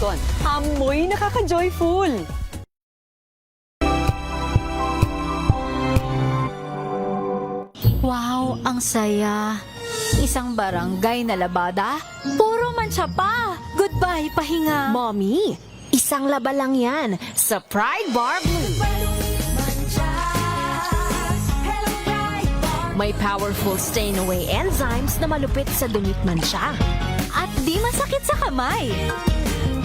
Fabcon, amoy nakaka-joyful. Wow, ang saya. Isang barangay na labada, puro mancha pa. Goodbye, pahinga. Mommy, isang laba lang yan sa Pride Bar Blue. May powerful stain-away enzymes na malupit sa dumit mancha. At di masakit sa kamay.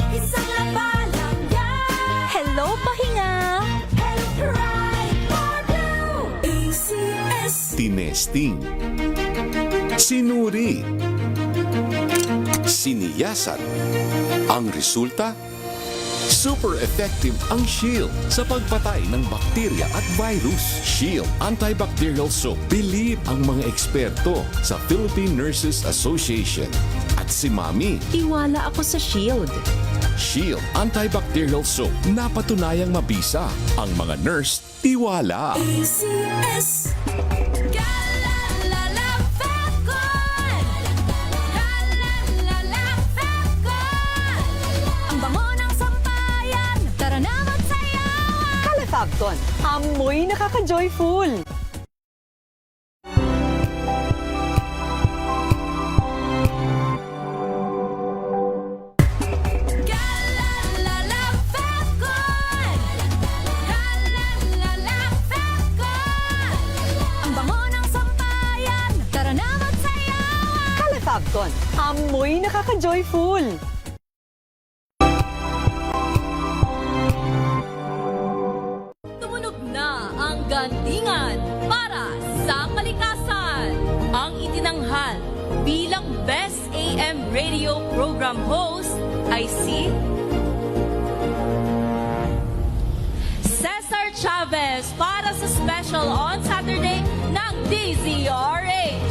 Isang laba lang yan. Hello, pahinga. Hello, Pride Bar Blue. ACS. Tinesting, sinuri, siniyasan. Ang resulta? Super effective ang Shield sa pagpatay ng bakterya at virus. Shield Antibacterial Soap. Believe ang mga eksperto sa Philippine Nurses Association. At si Mami, Tiwala ako sa Shield. Shield Antibacterial Soap. Napatunayang mabisa. Ang mga nurse, tiwala. ACS. Ang bango ng sampayan. Tara na magsayawan. Fabcon, amoy nakaka-joyful. Ang bango ng sampayan. Tara na magsayawan. Fabcon, amoy nakaka-joyful. Tumunog na ang gandingan para sa kalikasan. Ang itinanghal bilang Best AM Radio Program Host ay si Cesar Chavez para sa special on Saturday ng DZRH.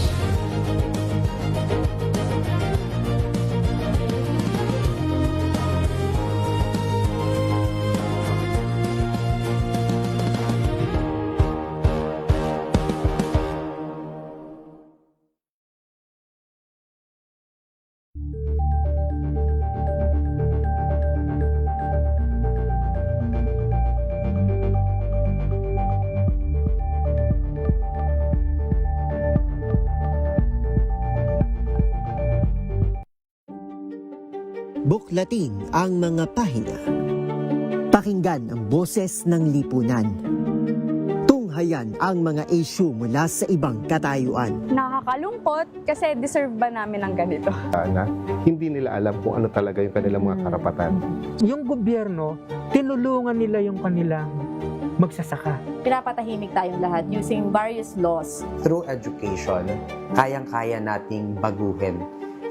Buklatin ang mga pahina. Pakinggan ang boses ng lipunan. Tunghayan ang mga issue mula sa ibang katayuan. Nakakalungkot kasi deserve ba namin ng ganito? Na hindi nila alam kung ano talaga yung kanilang mga karapatan. Yung gobyerno, tinulungan nila yung kanilang magsasaka. Pinapatahimik tayong lahat using various laws. Through education, kayang-kaya nating baguhin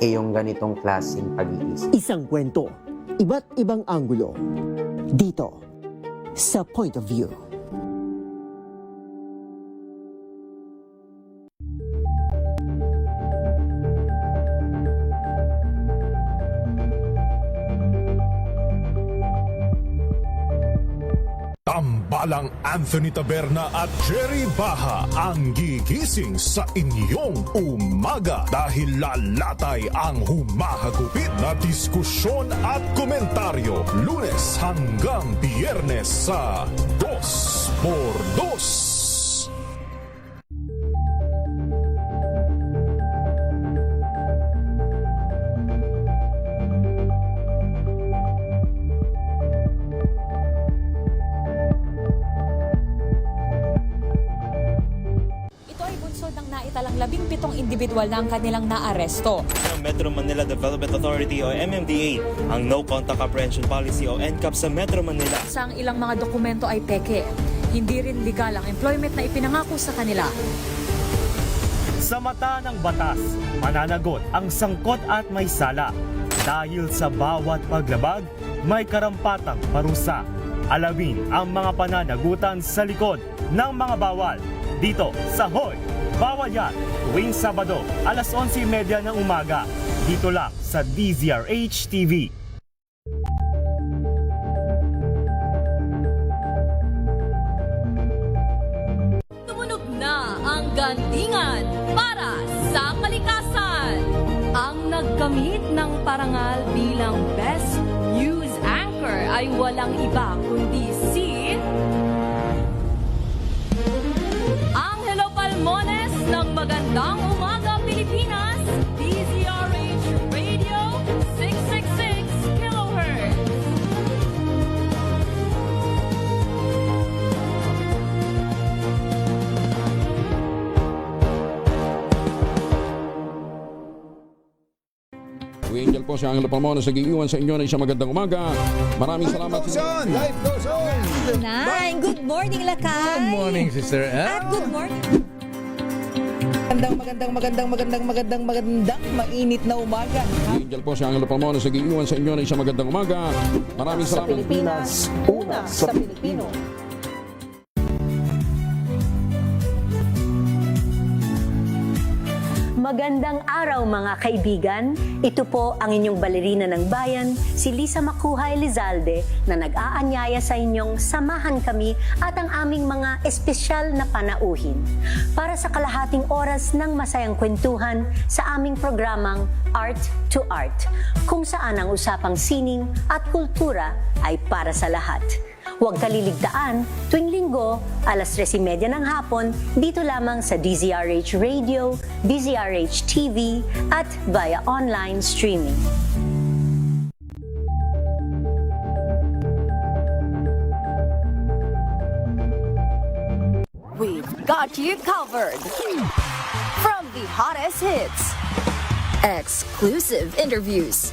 yung ganitong klaseng pag-iisip. Isang kwento, iba't ibang anggulo. Dito, sa Point of View. Tambalang Anthony Taberna at Jerry Baha ang gigising sa inyong umaga dahil lalatay ang humahagupit na diskusyon at komentaryo Lunes hanggang Biyernes sa 2x2. Naitalang 17 individual na ang kanilang naaresto. Ng Metro Manila Development Authority o MMDA ang No Contact Apprehension Policy o NCAP sa Metro Manila. Sa ilang mga dokumento ay peke. Hindi rin legal ang employment na ipinangako sa kanila. Sa mata ng batas, mananagot ang sangkot at may sala. Dahil sa bawat paglabag, may karampatang parusa. Alamin ang mga pananagutan sa likod ng mga bawal. Dito sa Hoy! Bawal yan, tuwing Sabado, alas 11:30 ng umaga. Dito lang sa DZRH TV. Tumunog na ang gandingan para sa kalikasan. Ang nagkamit ng parangal bilang Best News ay walang iba kundi si Angelo Palmones ng Magandang Umaga Pilipinas, DZRH Radio 666 kHz. Angel po si Angelo Palmones, nag-iiwan sa inyo na isang magandang umaga. Maraming salamat. Life goes on! Nine, good morning, Lakay! Good morning, Sister Ann. At good morning. Magandang mainit na umaga. Angel po si Angelo Palmones, nag-iiwan sa inyo na isang magandang umaga. Maraming salamat. Sa Pilipinas, una sa Pilipino. Magandang araw mga kaibigan. Ito po ang inyong balerina ng bayan, si Lisa Macuja Elizalde, na nag-aanyaya sa inyong samahan kami at ang aming mga espesyal na panauhin para sa kalahating oras ng masayang kwentuhan sa aming programang Art to Art, kung saan ang usapang sining at kultura ay para sa lahat. Huwag kaliligtaan, tuwing linggo, alas 3:30 ng hapon, dito lamang sa DZRH Radio, DZRH TV, at via online streaming. We've got you covered. From the hottest hits, exclusive interviews,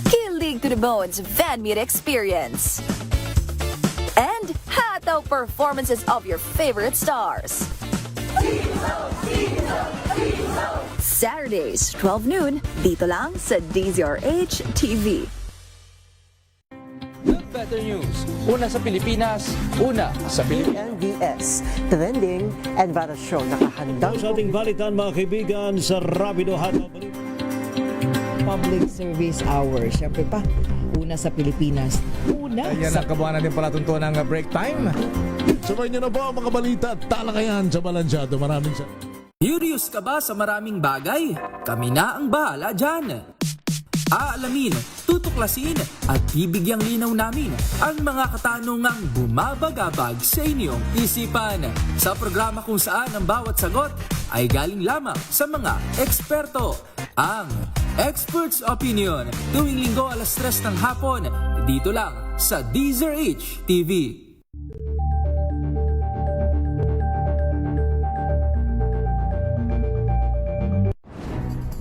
kilig to the bones fan meet experience, and hataw performances of your favorite stars. Saturdays, 12 noon, dito lang sa DZRH TV. Better news. Una sa Pilipinas, una sa Pilipinas. NBS, trending and viral show nakahandang sa ating balitan mga kaibigan sa Rapido Hataw Balita. Public Service Hour. Siyempre pa, una sa Pilipinas. Una Ayan sa... ang kabuhanan din palatuntuan ng break time. Sabay niyo na po ang mga balita at talakayan sa Balansyado. Maraming sa... Curious ka ba sa maraming bagay? Kami na ang bahala dyan. Aalamin, tutuklasin at bibigyang linaw namin ang mga katanungang bumabagabag sa inyong isipan. Sa programa kung saan ang bawat sagot ay galing lamang sa mga eksperto. Ang Expert's Opinion, tuwing linggo alas 3 ng hapon, dito lang sa DZRH TV.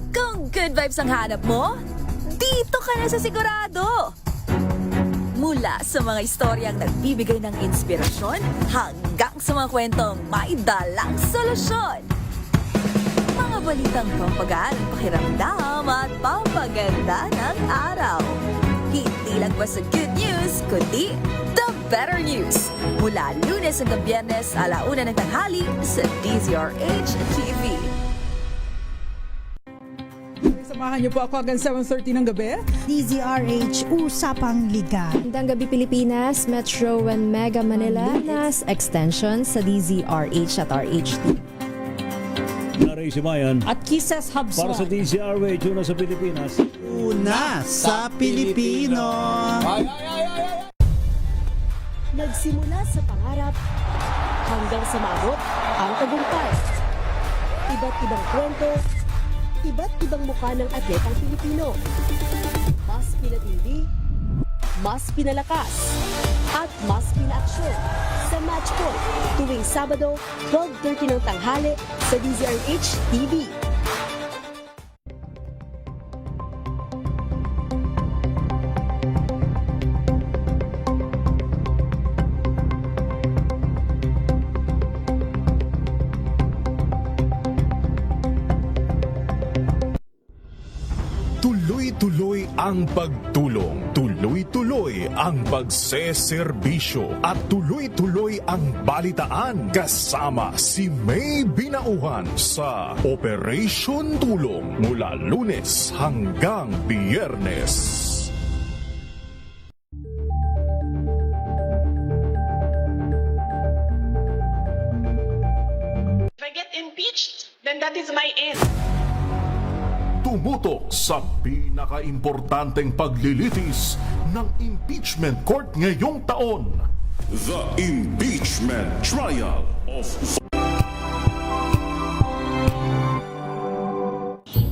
Kung good vibes ang hanap mo, dito ka na sa sigurado! Mula sa mga istoryang nagbibigay ng inspirasyon hanggang sa mga kwentong may dalang solusyon. Mga balitang pampagaan ang pakiramdam at pampaganda ng araw. Hindi lang ba sa good news, kundi the better news. Mula Lunes hanggang Biyernes, 1:00 ng tanghali sa DZRH TV. Samahan niyo po ako hanggang 7:30 ng gabi. DZRH Usapang Liga. Magandang gabi Pilipinas, Metro and Mega Manila, nas extension sa DZRH at RHT. Naray si Mayan. At Kisses Hubson. Para sa DZRH, una sa Pilipinas. Una sa Pilipino. Nagsimula sa pangarap hanggang sa maabot ang tagumpay. Iba't ibang kwento, iba't ibang mukha ng atletang Pilipino. Mas pinatindi, mas pinalakas, at mas pinaaksyon sa Match Point tuwing Sabado, 12:30 ng tanghali sa DZRH TV. Tuloy-tuloy ang pagtulong, tuloy-tuloy ang pagseserbisyo at tuloy-tuloy ang balitaan kasama si May Binauhan sa Operation Tulong mula Lunes hanggang Biyernes. If I get impeached, then that is my end. Pumutok sa pinaka-importanteng paglilitis ng impeachment court ngayong taon. The Impeachment Trial of...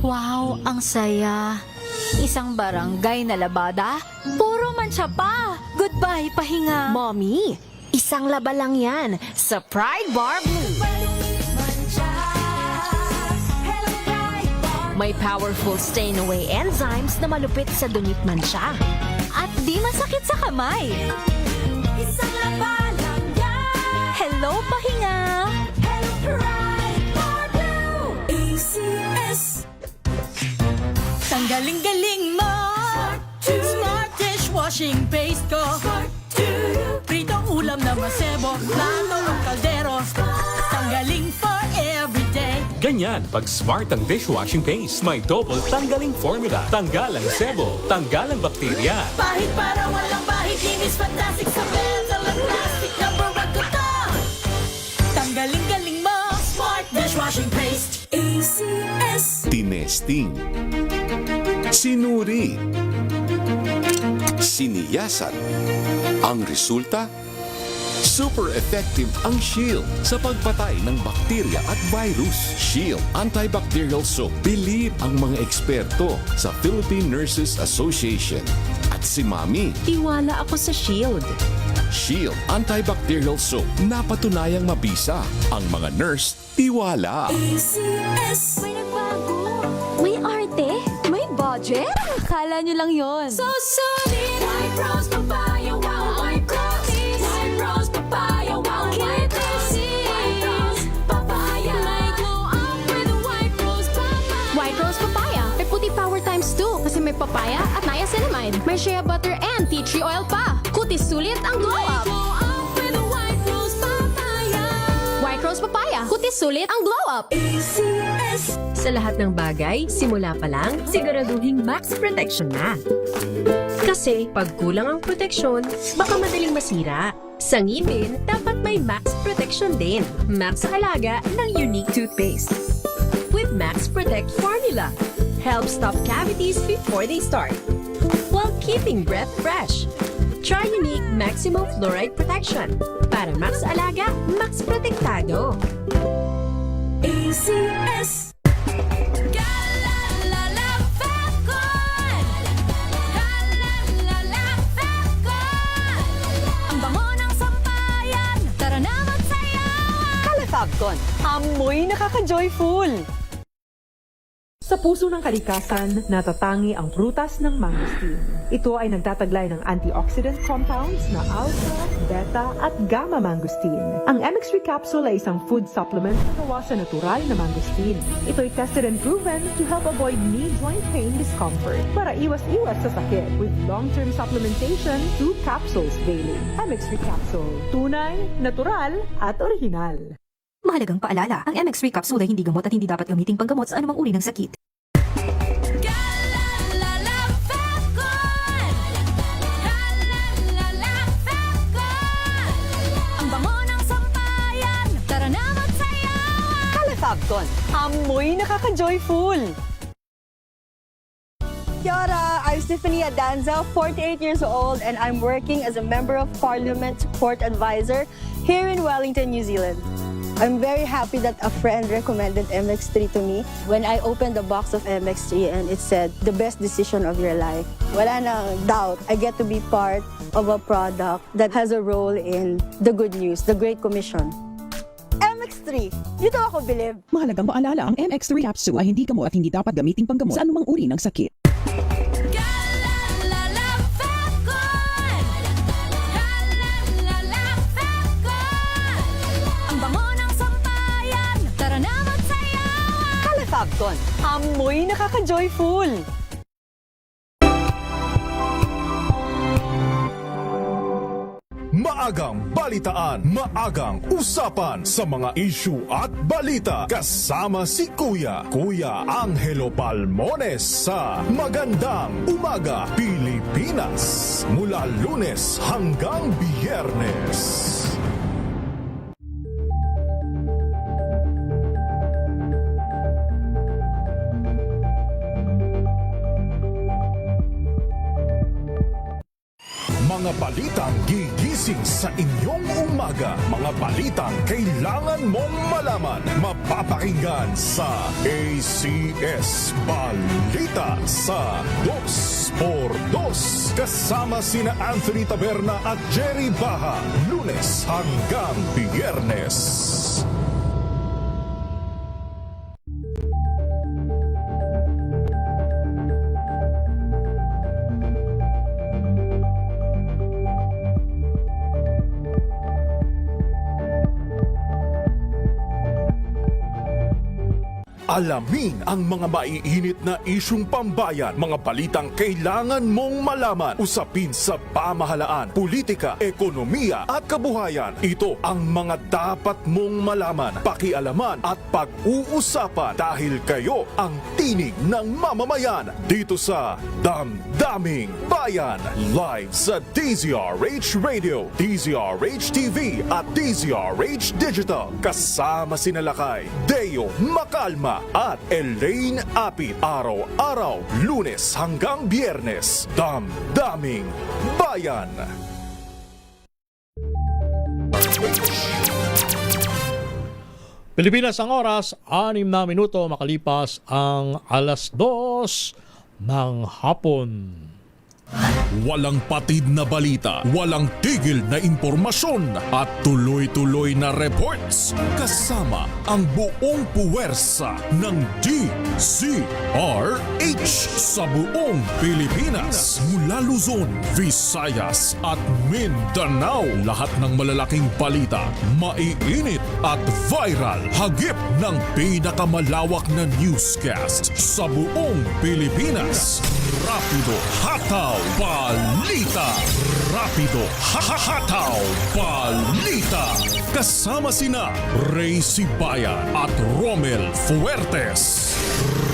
Wow, ang saya. Isang barangay na labada, puro mancha pa. Goodbye, pahinga. Mommy, isang laba lang yan sa Pride Bar Blue. May powerful stain-away enzymes na malupit sa dunit mansya. At di masakit sa kamay. Isang laba lang yan. Hello, pahinga. Hello, Pride Bar Blue. ACS. Tanggaling-galing mo. Smart dishwashing paste ko. Pritong ulam na masebo. Plato o kaldero. Tanggaling for everyday. Ganyan pag smart ang dishwashing paste. May double tanggaling formula. Tanggal ang sebo. Tanggal ang bakterya. Pahit para walang bahid. Linis fantastic sa metal at plastic. Number 1 ko to. Tanggaling-galing mo. Smart dishwashing paste. ACS. Tinesting. Sinuri. Siniyasan. Ang resulta? Super effective ang Shield sa pagpatay ng bakterya at virus. Shield Antibacterial Soap. Believe ang mga eksperto sa Philippine Nurses Association. At si Mami. Tiwala ako sa Shield. Shield Antibacterial Soap. Napatunayang mabisa. Ang mga nurse, tiwala. ACS. May nagbago. May arte. May budget. Akala nyo lang yon. So solid. White Rose Papaya. Wow. White Rose. White Rose Papaya. Wow. White Rose. White Rose Papaya. May glow up with White Rose Papaya. White Rose Papaya. May puti power times 2 kasi may papaya at niacinamide. May shea butter and tea tree oil pa. Kutis sulit ang glow up. May glow up with White Rose Papaya. White Rose Papaya. Kutis sulit ang glow up. ACS. Sa lahat ng bagay, simula pa lang, siguraduhing max protection na. Kasi pag kulang ang proteksyon, baka madaling masira. Sa ngipin, dapat may max protection din. Max sa halaga ng unique toothpaste. With Max Protect Formula, help stop cavities before they start, while keeping breath fresh. Try unique maximum fluoride protection. Para max alaga, max protektado. ACS. Fabcon, amoy nakaka-joyful! Sa puso ng kalikasan, natatangi ang prutas ng mangosteen. Ito ay nagtataglay ng antioxidant compounds na alpha, beta at gamma mangosteen. Ang MX3 capsule ay isang food supplement na gawa sa natural na mangosteen. Ito ay tested and proven to help avoid knee joint pain discomfort para iwas-iwas sa sakit with long-term supplementation 2 capsules daily. MX3 capsule, tunay, natural at original. Mahalagang paalala, ang MX3 capsule ay hindi gamot at hindi dapat gamiting panggamot sa anumang uri ng sakit. Ang bango ng sampayan, tara na magsayawan! Fabcon, amoy nakaka-joyful! Kia ora, I'm Stephanie Adanza, 48 years old, and I'm working as a Member of Parliament Support Advisor here in Wellington, New Zealand. I'm very happy that a friend recommended MX3 to me. When I opened the box of MX3 and it said, the best decision of your life, wala nang doubt. I get to be part of a product that has a role in the good news, the Great Commission. MX3, dito ako bilib. Mahalagang paalala, ang MX3 capsule ay hindi gamot at hindi dapat gamiting panggamot sa anumang uri ng sakit. Fabcon, amoy nakaka-joyful! Maagang balitaan, maagang usapan sa mga issue at balita. Kasama si Kuya Angelo Palmones sa Magandang Umaga Pilipinas. Mula Lunes hanggang Biyernes. Mga balitang gigising sa inyong umaga. Mga balitang kailangan mong malaman. Mapapakinggan sa ACS Balita sa 2x2. Kasama sina Anthony Taberna at Jerry Baha. Lunes hanggang Biyernes. Alamin ang mga maiinit na isyung pambayan, mga balitang kailangan mong malaman, usapin sa pamahalaan, politika, ekonomiya at kabuhayan. Ito ang mga dapat mong malaman, pakialaman at pag-uusapan dahil kayo ang tinig ng mamamayan dito sa Damdaming Bayan. Live sa DZRH Radio, DZRH TV at DZRH Digital. Kasama sina Lakay, Deo Macalma at Elaine Apit. Araw-araw, Lunes hanggang Biyernes. Damdaming Bayan. Pilipinas ang oras, 6 na minuto makalipas ang 2:00 ng hapon. Walang patid na balita, walang tigil na impormasyon at tuloy-tuloy na reports kasama ang buong puwersa ng DZRH sa buong Pilipinas. Mula Luzon, Visayas at Mindanao, lahat ng malalaking balita, maiinit at viral. Hagip ng pinakamalawak na newscast sa buong Pilipinas. Rapido Hataw Balita. Rapido Hataw Balita. Kasama sina Ray Sibayan at Romel Fuertes.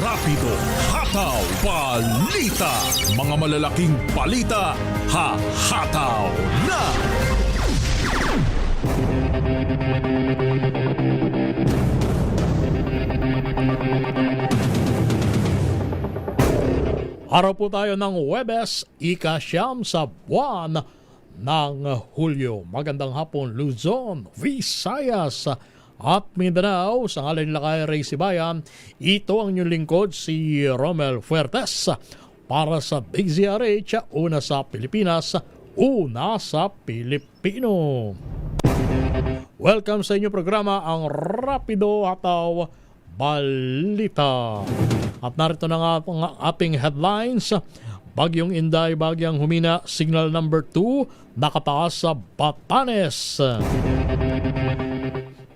Rapido Hataw Balita. Mga malalaking balita, hahataw na! Araw po tayo ng Huwebes, ika-siyam sa buwan ng Hulyo. Magandang hapon Luzon, Visayas at Mindanao. Sa ngalan nila kay Ray Sibayan, ito ang inyong lingkod si Romel Fuertes para sa DZRH, una sa Pilipinas, una sa Pilipino. Welcome sa inyong programa, ang Rapido Hataw Balita. At narito na nga ang ating headlines. Bagyong Inday, bagyang humina, signal number 2, nakataas sa Batanes.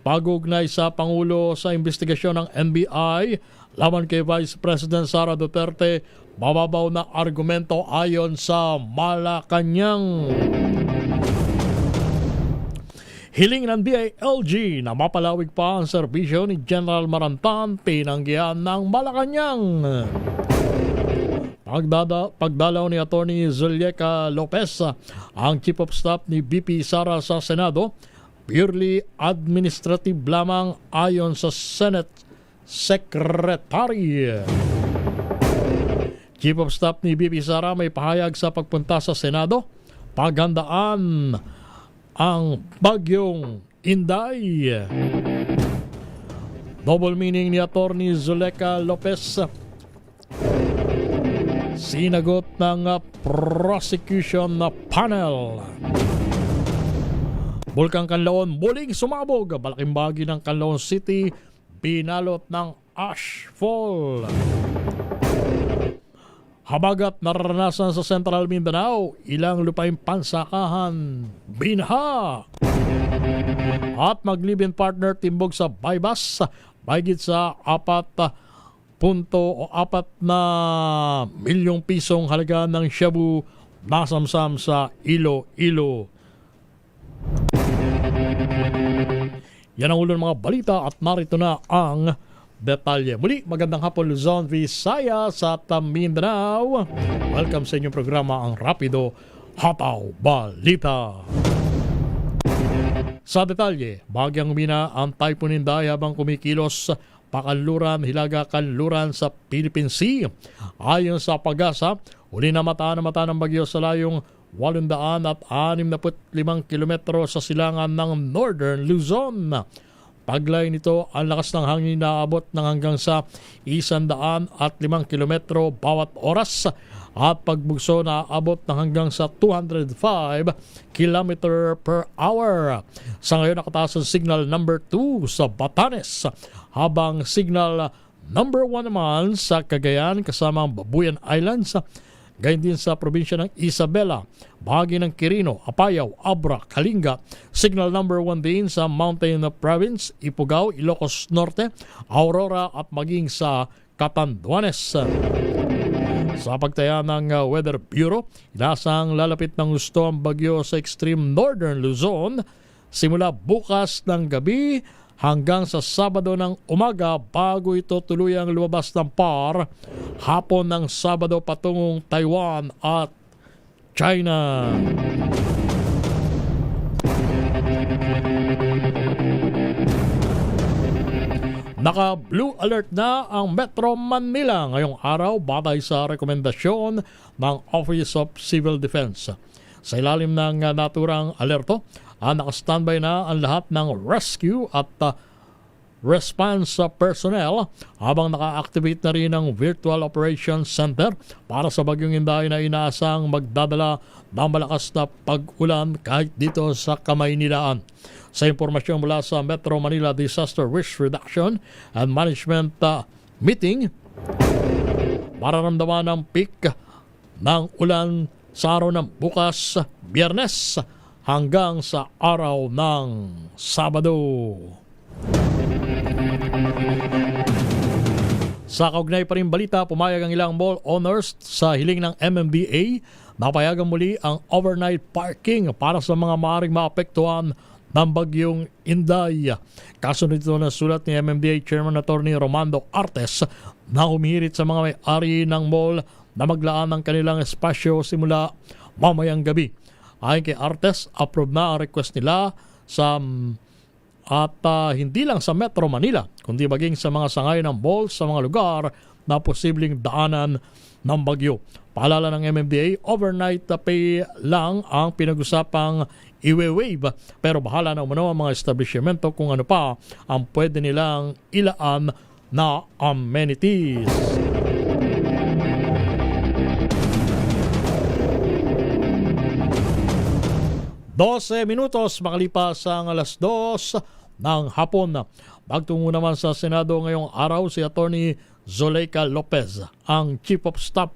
Pag-ugnay sa Pangulo sa investigasyon ng NBI laban kay Vice President Sara Duterte, mababaw na argumento ayon sa Malacanang. Hiling ng DILG na mapalawig pa ang serbisyo ni General Marantan, tinanggihan ng Malacanang. Pagdalaw ni Atty. Zulieca Lopez, ang Chief of Staff ni VP Sara sa Senado, purely administrative lamang ayon sa Senate Secretary. Chief of Staff ni VP Sara may pahayag sa pagpunta sa Senado, paghandaan ang bagyong Inday. Double meaning ni Atty. Zulieca Lopez. Sinagot ng prosecution na panel. Bulkang Canlaon muling sumabog. Malaking bahagi ng Canlaon City binalot ng ashfall. Habagat naranasan sa Central Mindanao, ilang lupaing pansakahan, binha. At mag-live-in partner timbog sa Baybas, mahigit sa 4 na milyong pisong halaga ng shabu nasamsam sa Iloilo. Yan ang ulo ng mga balita at narito na ang detalye. Muli, magandang hapon Luzon, Visayas at Mindanao. Welcome sa inyong programa, ang Rapido Hataw Balita. Sa detalye, bagyang humina ang Typhoon Inday habang kumikilos pakanluran, hilaga kanluran sa Philippine Sea. Ayon sa Pag-asa, uli na mata ng bagyo sa layong 865 kilometro sa silangan ng Northern Luzon. Paglay nito, ang lakas ng hangin na abot ng hanggang sa 105 kilometro bawat oras at pagbugso na abot ng hanggang sa 205 km per hour. Sa ngayon nakataas ang signal number 2 sa Batanes, habang signal number 1 naman sa Cagayan kasama ang Babuyan Islands, gayon din sa probinsya ng Isabela, bahagi ng Quirino, Apayao, Abra, Kalinga. Signal number 1 din sa Mountain Province, Ifugao, Ilocos Norte, Aurora at maging sa Catanduanes. Sa pagtaya ng Weather Bureau, inasang lalapit ng gusto ang bagyo sa extreme northern Luzon simula bukas ng gabi hanggang sa Sabado ng umaga bago ito tuluyang lumabas ng PAR hapon ng Sabado patungong Taiwan at China. Naka-blue alert na ang Metro Manila ngayong araw batay sa rekomendasyon ng Office of Civil Defense. Sa ilalim ng naturang alerto, naka-standby na ang lahat ng rescue at response personnel habang naka-activate na rin ang Virtual Operations Center para sa bagyong Inday na inaasang magdadala ng malakas na pag-ulan kahit dito sa Kamaynilaan. Sa impormasyon mula sa Metro Manila Disaster Risk Reduction and Management Meeting, mararamdaman ang peak ng ulan sa araw ng bukas, Biyernes, hanggang sa araw ng Sabado. Sa kaugnay pa rin balita, pumayag ang ilang mall owners sa hiling ng MMDA na payagan muli ang overnight parking para sa mga maaaring maapektuhan ng bagyong Inday. Kasunod ito na sulat ni MMDA Chairman Attorney Romando Artes na humihirit sa mga may-ari ng mall na maglaan ng kanilang espasyo simula mamayang gabi. Ayon kay Artes, approve na ang request nila hindi lang sa Metro Manila, kundi maging sa mga sangay ng malls sa mga lugar na posibleng daanan ng bagyo. Paalala ng MMDA, overnight pay lang ang pinag-usapang iwe-wave, pero bahala na umano ang mga establishmento kung ano pa ang pwede nilang ilaan na amenities. Minutos makalipas ang 2:00 ng hapon. Magtungo naman sa Senado ngayong araw si Attorney Zuleika Lopez, ang Chief of Staff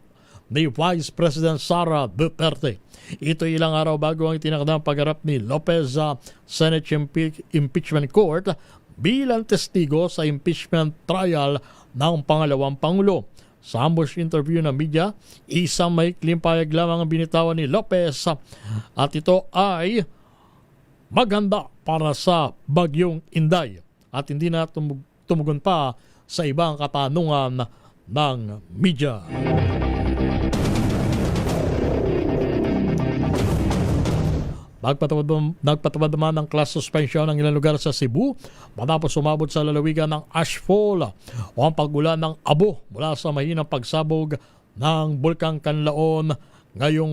ni Vice President Sara Duterte. Ito ilang araw bago ang itinakdang pagharap ni Lopez sa Senate Impeachment Court bilang testigo sa impeachment trial ng pangalawang Pangulo. Sa ambush interview ng media, isang maikling payag lamang ang binitawan ni Lopez at ito ay maganda para sa bagyong Inday at hindi na tumugon pa sa ibang katanungan ng media. Nagpatawad naman ng class suspension ng ilang lugar sa Cebu matapos umabot sa lalawigan ng ashfall o ang pagulan ng abo mula sa mahinang pagsabog ng Bulkang Kanlaon ngayong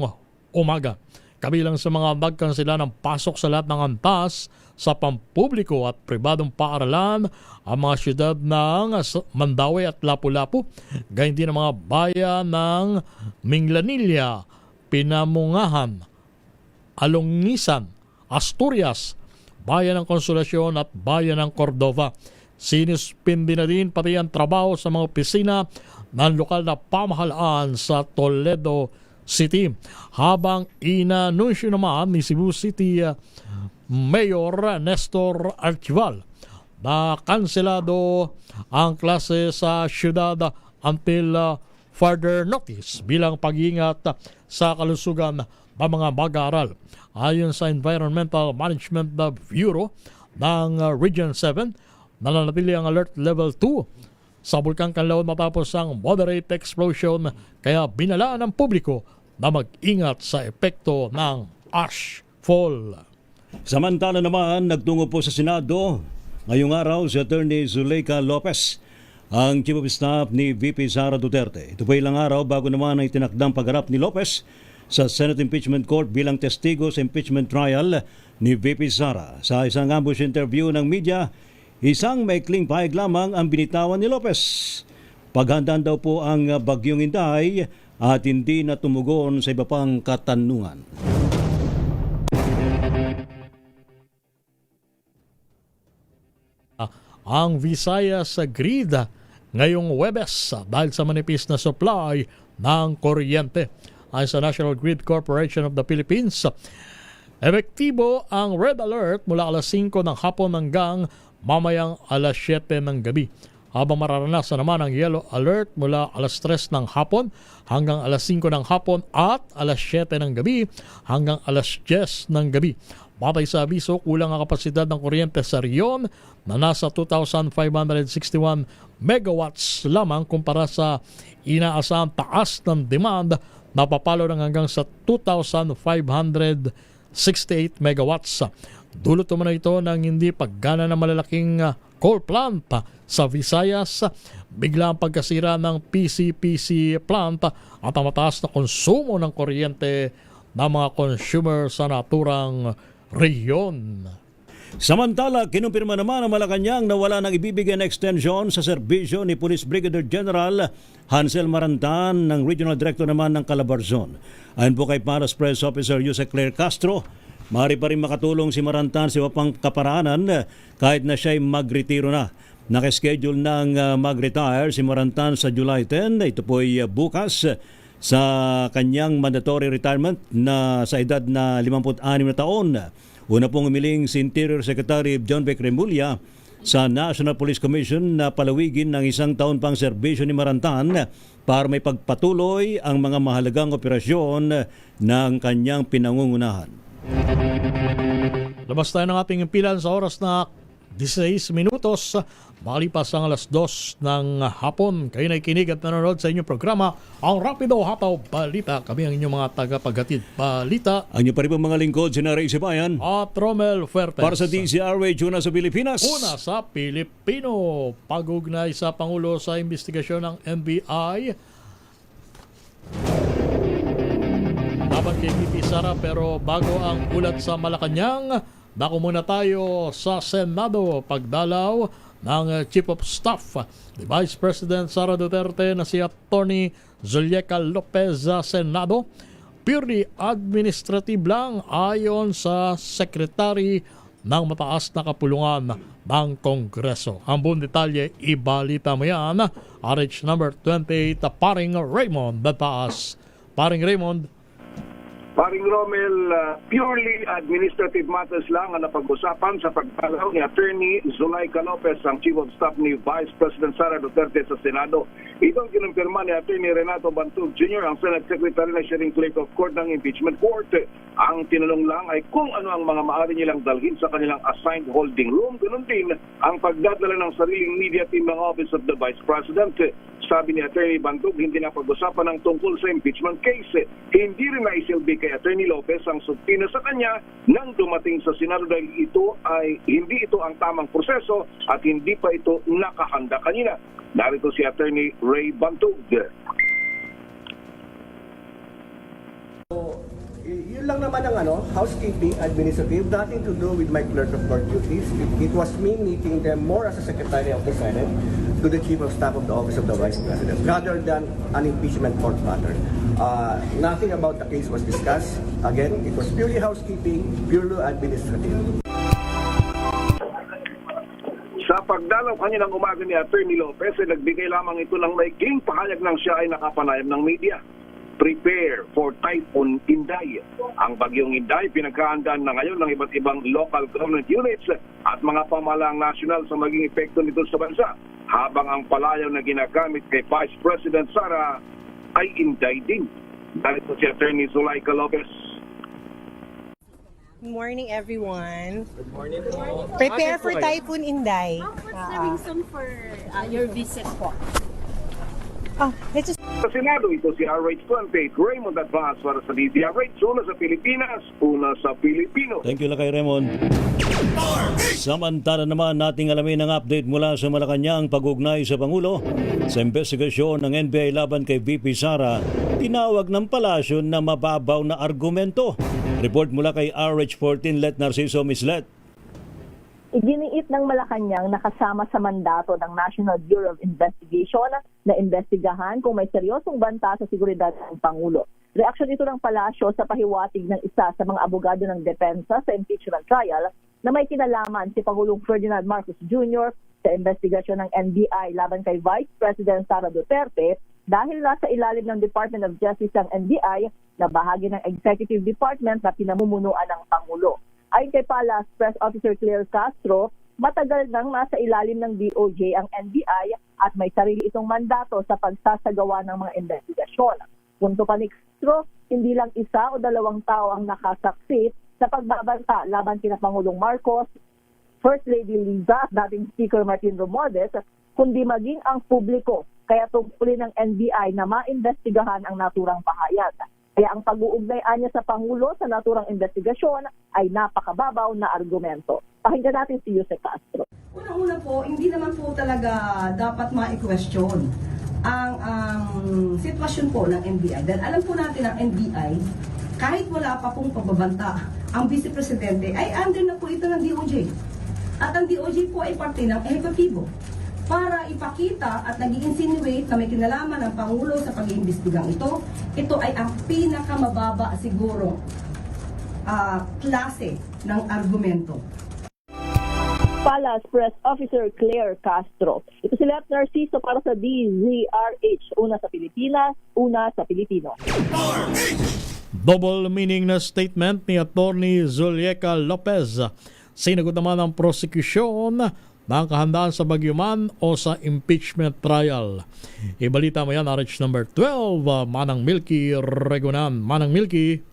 umaga. Kabilang sa mga nagkansela ng pasok sa lahat ng antas sa pampubliko at pribadong paaralan ang mga syudad ng Mandaue at Lapu-Lapu, gayon din ang mga bayan ng Minglanilla, Pinamungahan, Alongisan, Asturias, Bayan ng Konsolasyon at Bayan ng Cordova. Sinuspindi na din pati ang trabaho sa mga opisina ng lokal na pamahalaan sa Toledo City. Habang inanunsyo naman ni Cebu City Mayor Nestor Archival na kanselado ang klase sa syudad until further notice bilang pag-iingat sa kalusugan ng mga mag-aaral. Ayon sa Environmental Management Bureau ng Region 7, nananatili ang Alert Level 2 sa Bulkang Kanlaon matapos ang moderate explosion, kaya binalaan ng publiko na mag-ingat sa epekto ng ash fall. Samantala naman, nagtungo po sa Senado ngayong araw si Attorney Zuleika Lopez, ang Chief of Staff ni VP Sara Duterte. Ito po ilang araw bago naman ang itinakdang pagharap ni Lopez sa Senate Impeachment Court bilang testigo sa impeachment trial ni VP Sara. Sa isang ambush interview ng media, isang maikling pahayag lamang ang binitawan ni Lopez. Paghandaan daw po ang Bagyong Inday at hindi na tumugon sa iba pang katanungan. Ang Visayas agreed ngayong Huwebes dahil sa manipis na supply ng kuryente. Ayon sa National Grid Corporation of the Philippines, epektibo ang red alert mula alas 5 ng hapon hanggang mamayang alas 7 ng gabi. Habang mararanasan naman ang yellow alert mula alas 3 ng hapon hanggang alas 5 ng hapon at alas 7 ng gabi hanggang alas 10 ng gabi. Batay sa abiso, kulang ang kapasidad ng kuryente sa Rion na nasa 2,561 megawatts lamang kumpara sa inaasahang taas ng demand na papalo ng hanggang sa 2,568 megawatts. Dulot naman ito ng hindi paggana ng malalaking coal plant sa Visayas, bigla ang pagkasira ng PCPC plant at ang mataas na konsumo ng kuryente ng mga consumer sa naturang rehiyon. Samantala, kinumpirma naman ng Malacanang na wala nang ibibigay na extension sa serbisyo ni Police Brigadier General Hansel Marantan ng Regional Director naman ng Calabarzon. Ayon po kay Paras Press Officer Jose Claire Castro, maaari pa rin makatulong si Marantan sa iba pang kaparaanan kahit na siya'y magretiro na. Nakaschedule ng mag-retire si Marantan sa July 10. Ito po ay bukas sa kanyang mandatory retirement na sa edad na 56 na taon. Una pong umiling si Interior Secretary John Beck Remulla sa National Police Commission na palawigin ng 1 taon pang serbisyo ni Marantan para may pagpatuloy ang mga mahalagang operasyon ng kanyang pinangungunahan. Labas tayo ng ating pilan sa oras na 16 minutos. Makalipas ang alas 2 ng hapon. Kayo na ikinig at nanonood sa inyong programa, ang Rapido Hataw Balita. Kami ang inyong mga tagapaghatid balita. Ang inyong pa rin mga lingkod, si Ray Sibayan at Romel Fuertes. Para sa DZRH, una sa Pilipinas. Una sa Pilipino. Pag-ugnay sa Pangulo sa investigasyon ng NBI laban kay VP Sara, pero bago ang ulat sa Malacanang, dako muna tayo sa Senado. Pagdalaw ng Chief of Staff ni Vice President Sara Duterte na si Atty. Zuleika Lopez sa Senado, purely administrative lang ayon sa Secretary ng mataas na kapulungan ng Kongreso. Ang buong detalye, ibalita mo yan. RH number 28, Paring Raymond Bataas. Paring Raymond. Paring Romel, purely administrative matters lang ang napag-usapan sa pagdalaw ni Atty. Zuleika Lopez, ang Chief of Staff ni Vice President Sara Duterte sa Senado. Itong kinumpirma ni Atty. Renato Bantug Jr., ang Senate Secretary na siya ring Clerk of Court ng Impeachment Court. Ang tinanong lang ay kung ano ang mga maaari nilang dalhin sa kanilang assigned holding room. Ganun din ang pagdadala ng sariling media team ng Office of the Vice President. Sabi ni Atty. Bantug, hindi na pag-usapan ng tungkol sa impeachment case. Hindi rin naisilbi kay Atty. Lopez ang subpoena sa kanya nang dumating sa Senado dahil hindi ito ang tamang proseso at hindi pa ito nakahanda kanina. Narito si Atty. Ray Bantug. Yun lang naman ang housekeeping, administrative, nothing to do with my clerk of court duties. It was me meeting them more as a secretary of the Senate to the Chief of Staff of the Office of the Vice President, rather than an impeachment court matter. Nothing about the case was discussed. Again, it was purely housekeeping, purely administrative. Sa pagdalaw kaninang umaga ni Atty. Lopez, nagbigay lamang ito ng maikling pahayag ng siya ay nakapanayam ng media. Prepare for Typhoon Inday. Ang bagyong Inday pinagkahandaan na ngayon ng iba't ibang local government units at mga pamahalaang nasyonal sa maging epekto nito sa bansa, habang ang palayaw na ginagamit kay Vice President Sara ay Inday din. Dahito si Atty. Zuleika Lopez. Good morning, everyone. Good morning. Prepare for Typhoon Inday. What's the reason for your visit po? Let's just Sa Senado, ito si RH28, Raymond Advance para sa DZRH. Una sa Pilipinas, una sa Pilipino. Thank you kay Raymond. Samantala naman nating alamin ang update mula sa Malacanang pag-ugnay sa Pangulo. Sa investigasyon ng NBI laban kay VP Sara, tinawag ng palasyo na mababaw na argumento. Report mula kay RH14, Let Narciso Mislet. Iginiit ng Malacanang na kasama sa mandato ng National Bureau of Investigation na investigahan kung may seryosong banta sa seguridad ng Pangulo. Reaksyon ito ng palasyo sa pahiwatig ng isa sa mga abogado ng depensa sa impeachment trial na may kinalaman si Pangulong Ferdinand Marcos Jr. sa investigasyon ng NBI laban kay Vice President Sara Duterte dahil nasa ilalim ng Department of Justice ang NBI na bahagi ng Executive Department na pinamumunuan ng Pangulo. Ayon kay Palace Press Officer Claire Castro, matagal nang nasa ilalim ng DOJ ang NBI at may sarili itong mandato sa pagsasagawa ng mga investigasyon. Punto pa ni Castro, hindi lang isa o dalawang tao ang nakasaksi sa pagbabanta laban kina Pangulong Marcos, First Lady Liza at dating Speaker Martin Romualdez, kundi maging ang publiko. Kaya tungkulin ng NBI na maimbestigahan ang naturang pahayag. Kaya ang pag-uugnay niya sa Pangulo sa naturang investigasyon ay napakababaw na argumento. Pakinggan natin si Jose Castro. Unang-una po, hindi naman po talaga dapat ma-question ang sitwasyon po ng NBI. Dahil alam po natin ang NBI, kahit wala pa pong pagbabanta, ang Vice Presidente ay under na po ito ng DOJ. At ang DOJ po ay parte ng ehekutibo para ipakita at nag-i-insinuate na may kinalaman ng Pangulo sa pag-iimbestigang ito. Ito ay ang pinakamababa siguro klase ng argumento. Palace Press Officer Claire Castro. Ito si Let Narciso para sa DZRH. Una sa Pilipinas, una sa Pilipino. Double meaning na statement ni Attorney Zulieca Lopez. Sinagot naman ang prosecution ng kahandaan sa Bagyuman o sa impeachment trial. Ibalita mo yan, RH number 12, Manang Milky Regunan. Manang Milky.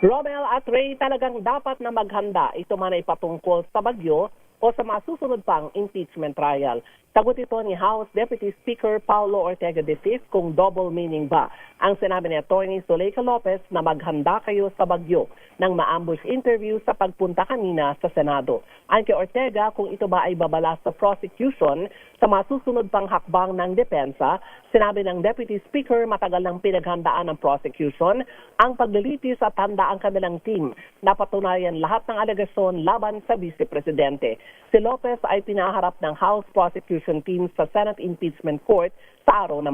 Romel at Ray, talagang dapat na maghanda ito man ay patungkol sa Bagyo o sa masusunod pang impeachment trial. Sagot ito ni House Deputy Speaker Paulo Ortega de Cis kung double meaning ba ang sinabi ni Attorney Zulieca Lopez na maghanda kayo sa Bagyo ng ma-ambush interview sa pagpunta kanina sa Senado. Ayon kay Ortega, kung ito ba ay babala sa prosecution sa masusunod pang hakbang ng depensa, sinabi ng Deputy Speaker matagal nang pinaghandaan ng prosecution ang paglilitis at handa ang kanilang team na patunayan lahat ng alegasyon laban sa Vice Presidente. Si Lopez ay pinaharap ng House Prosecution Team sa Senate Impeachment Court sa araw ng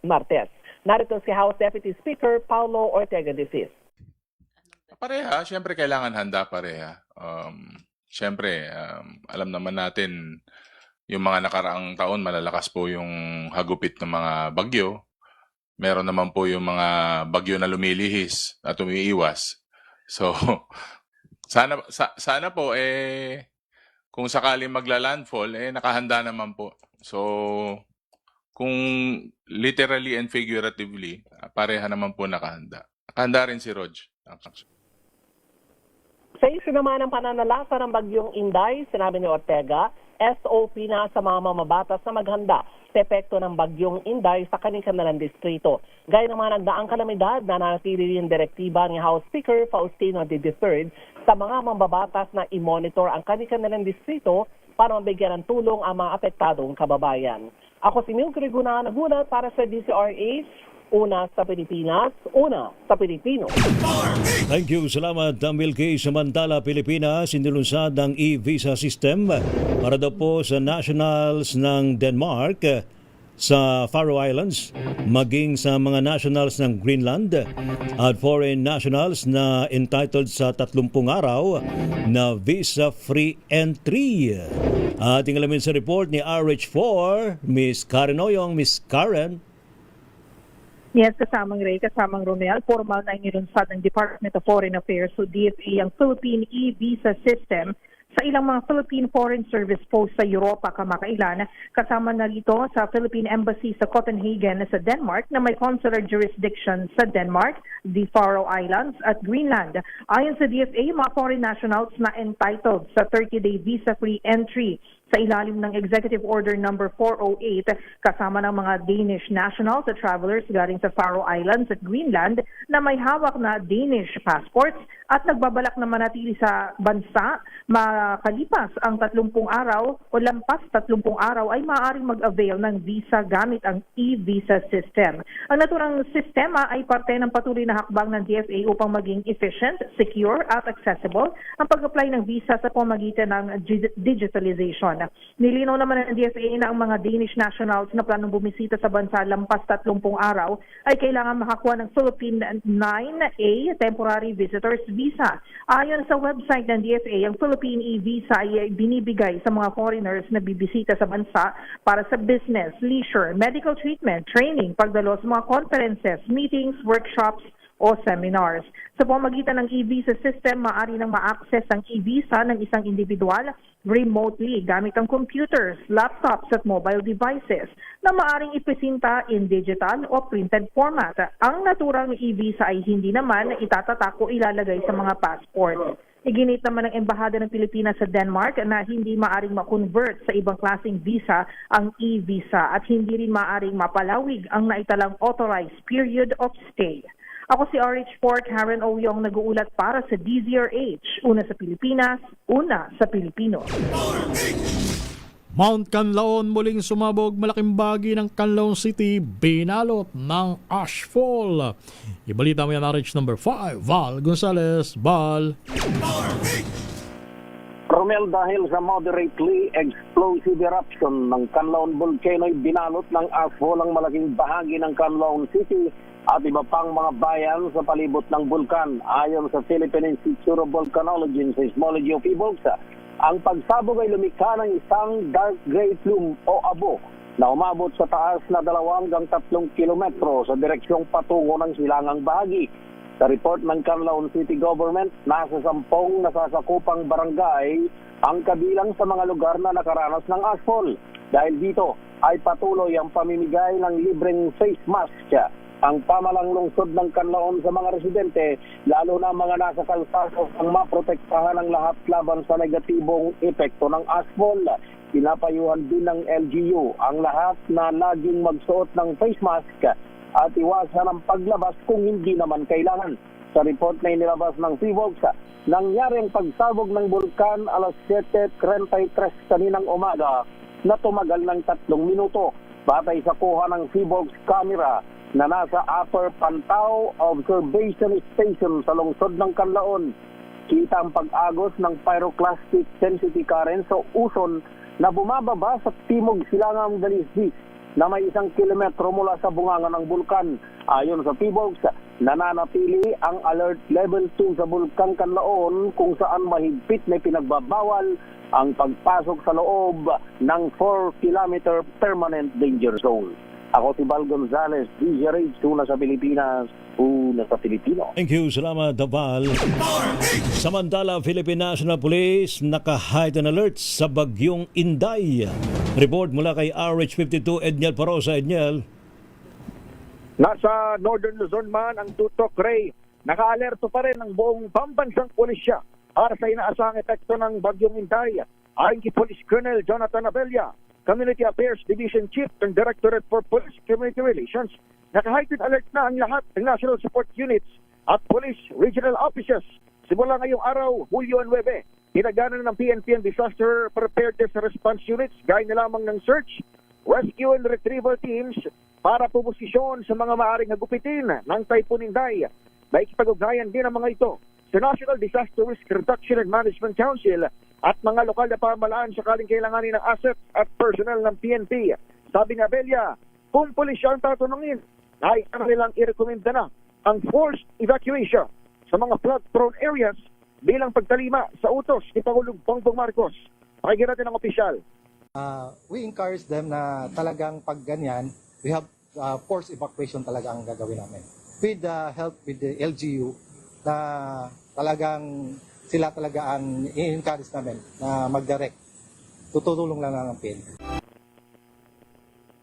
Martes. Narito si House Deputy Speaker Paulo Ortega de Cis. Pareha, siyempre kailangan handa pareha. Siyempre, alam naman natin yung mga nakaraang taon malalakas po yung hagupit ng mga bagyo. Meron naman po yung mga bagyo na lumilihis at umiiwas. So, sana po kung sakaling magla-landfall, nakahanda naman po. So, kung literally and figuratively, pareha naman po nakahanda. Nakahanda rin si Rog. Sa issue naman ng pananalasa ng Bagyong Inday, sinabi ni Ortega, SOP na sa mga mamabatas na maghanda sa epekto ng Bagyong Inday sa kanilang distrito. Gaya naman ang daang kalamidad na nanatili rin direktiba ni House Speaker Faustino D. III sa mga mambabatas na i-monitor ang kanilang distrito para mabigyan ng tulong ang mga apektadong kababayan. Ako si Milky Regunan, nagulat para sa DZRH. Una sa Pilipinas, una sa Pilipino. Thank you. Salamat, Milky. Samantala, Pilipinas, inilunsad ang e-visa system para daw po sa nationals ng Denmark, sa Faroe Islands, maging sa mga nationals ng Greenland at foreign nationals na entitled sa 30 araw na visa-free entry. Ating alamin sa report ni RH4, Miss Karen Oyong. Miss Karen. Yes, kasamang Ray, kasamang Romel, formal na inilunsad ng Department of Foreign Affairs o DFA ang Philippine e-visa system sa ilang mga Philippine Foreign Service posts sa Europa kamakailan, kasama na rito sa Philippine Embassy sa Copenhagen sa Denmark na may consular jurisdiction sa Denmark, the Faroe Islands at Greenland. Ayon sa DFA, mga foreign nationals na entitled sa 30-day visa-free entry sa ilalim ng Executive Order number 408 kasama ng mga Danish nationals at travelers galing sa Faroe Islands at Greenland na may hawak na Danish passports at nagbabalak na manatili sa bansa makalipas ang 30 araw o lampas 30 araw ay maaaring mag-avail ng visa gamit ang e-visa system. Ang naturang sistema ay parte ng patuloy na hakbang ng DFA upang maging efficient, secure at accessible ang pag-apply ng visa sa pamamagitan ng digitalization. Nilinaw naman ng DFA na ang mga Danish nationals na planong bumisita sa bansa lampas 30 araw ay kailangan makakuha ng Philippine 9A Temporary Visitors Visa. Ayon sa website ng DFA, ang Philippine e-visa ay binibigay sa mga foreigners na bibisita sa bansa para sa business, leisure, medical treatment, training, pagdalo sa mga conferences, meetings, workshops, o seminars. Sa pamamagitan ng e-visa system, maaari nang ma-access ang e-visa ng isang individual remotely gamit ang computers, laptops at mobile devices na maaring ipresinta in digital o printed format. Ang naturang e-visa ay hindi naman itatatak o ilalagay sa mga passport. Iginit naman ng Embahada ng Pilipinas sa Denmark na hindi maaring ma-convert sa ibang klaseng visa ang e-visa at hindi rin maaring mapalawig ang naitalang authorized period of stay. Ako si RH4 Karen Oyong nag-uulat para sa DZRH. Una sa Pilipinas, una sa Pilipino. Mount Canlaon muling sumabog, malaking bahagi ng Canlaon City binalot ng ashfall. Ibalita mo yan RH number 5, Val Gonzalez. Val. Romel, dahil sa moderately explosive eruption ng Canlaon Volcano ay binalot ng ashfall ang malaking bahagi ng Canlaon City at iba pang mga bayan sa palibot ng bulkan. Ayon sa Philippine Institute of Volcanology and Seismology of PHIVOLCS, ang pagsabog ay lumikha ng isang dark gray plume o abo na umabot sa taas na 2 hanggang 3 kilometro sa direksyong patungo ng silangang bahagi. Sa report ng Canlaon City Government, nasa 10 nasasakupang barangay ang kabilang sa mga lugar na nakaranas ng ashfall. Dahil dito ay patuloy ang pamimigay ng libreng face mask ang pamalang lungsod ng Canlaon sa mga residente, lalo na mga nasa kalsada ang maprotektahan ang lahat laban sa negatibong epekto ng ashfall. Pinapayuhan din ng LGU ang lahat na laging magsuot ng face mask at iwasan ang paglabas kung hindi naman kailangan. Sa report na inilabas ng PHIVOLCS, nangyari ang pagsabog ng bulkan alas 7:33 kaninang umaga na tumagal ng 3 minuto. Batay sa kuha ng PHIVOLCS camera na nasa Upper Pantao Observation Station sa lungsod ng Canlaon, kita ang pag-agos ng pyroclastic density current sa Uson na bumababa sa timog silangang Dalisdis na may 1 kilometro mula sa bungangan ng bulkan. Ayon sa PHIVOLCS, nananatili ang alert level 2 sa bulkan Canlaon kung saan mahigpit na pinagbabawal ang pagpasok sa loob ng 4-kilometer permanent danger zone. Ako si Val Gonzalez, DZRH, una sa Pilipinas, una sa Pilipino. Thank you, salamat Val. Samantala, Philippine National Police naka-heightened alert sa bagyong Inday. Report mula kay RH52 Edniel Parosa. Edniel. Nasa Northern Luzon man ang tutok, Ray. Naka-alerto pa rin ang buong pambansang pulisya para sa inaasahang epekto ng bagyong Inday. Ayon kay Police Colonel Jonathan Abella, Community Affairs Division Chief ng Directorate for Police Community Relations, naka-heightened alert na ang lahat ng National Support Units at Police Regional Offices. Simula ngayong araw, Hulyo 9, pinagana ng PNP and Disaster Preparedness Response Units gaya na lamang ng search, rescue and retrieval teams para pumosisyon sa mga maaaring hagupitin ng Typhoon Inday. May ikipag-ugnayan din ang mga ito sa National Disaster Risk Reduction and Management Council at mga lokal na pamahalaan sakaling kailanganin ng assets at personnel ng PNP. Sabi ng Abella, kung pulisya ang tatanungin, ay kanilang i-recommenda na ang forced evacuation sa mga flood-prone areas bilang pagtalima sa utos ni Pangulong Bongbong Marcos. Pakinggan natin ang opisyal. We encourage them na talagang pag ganyan, we have forced evacuation talaga ang gagawin namin. With the help with the LGU na talagang sila talaga ang i-encourage namin na mag-direct. Tutulong lang ng PNP.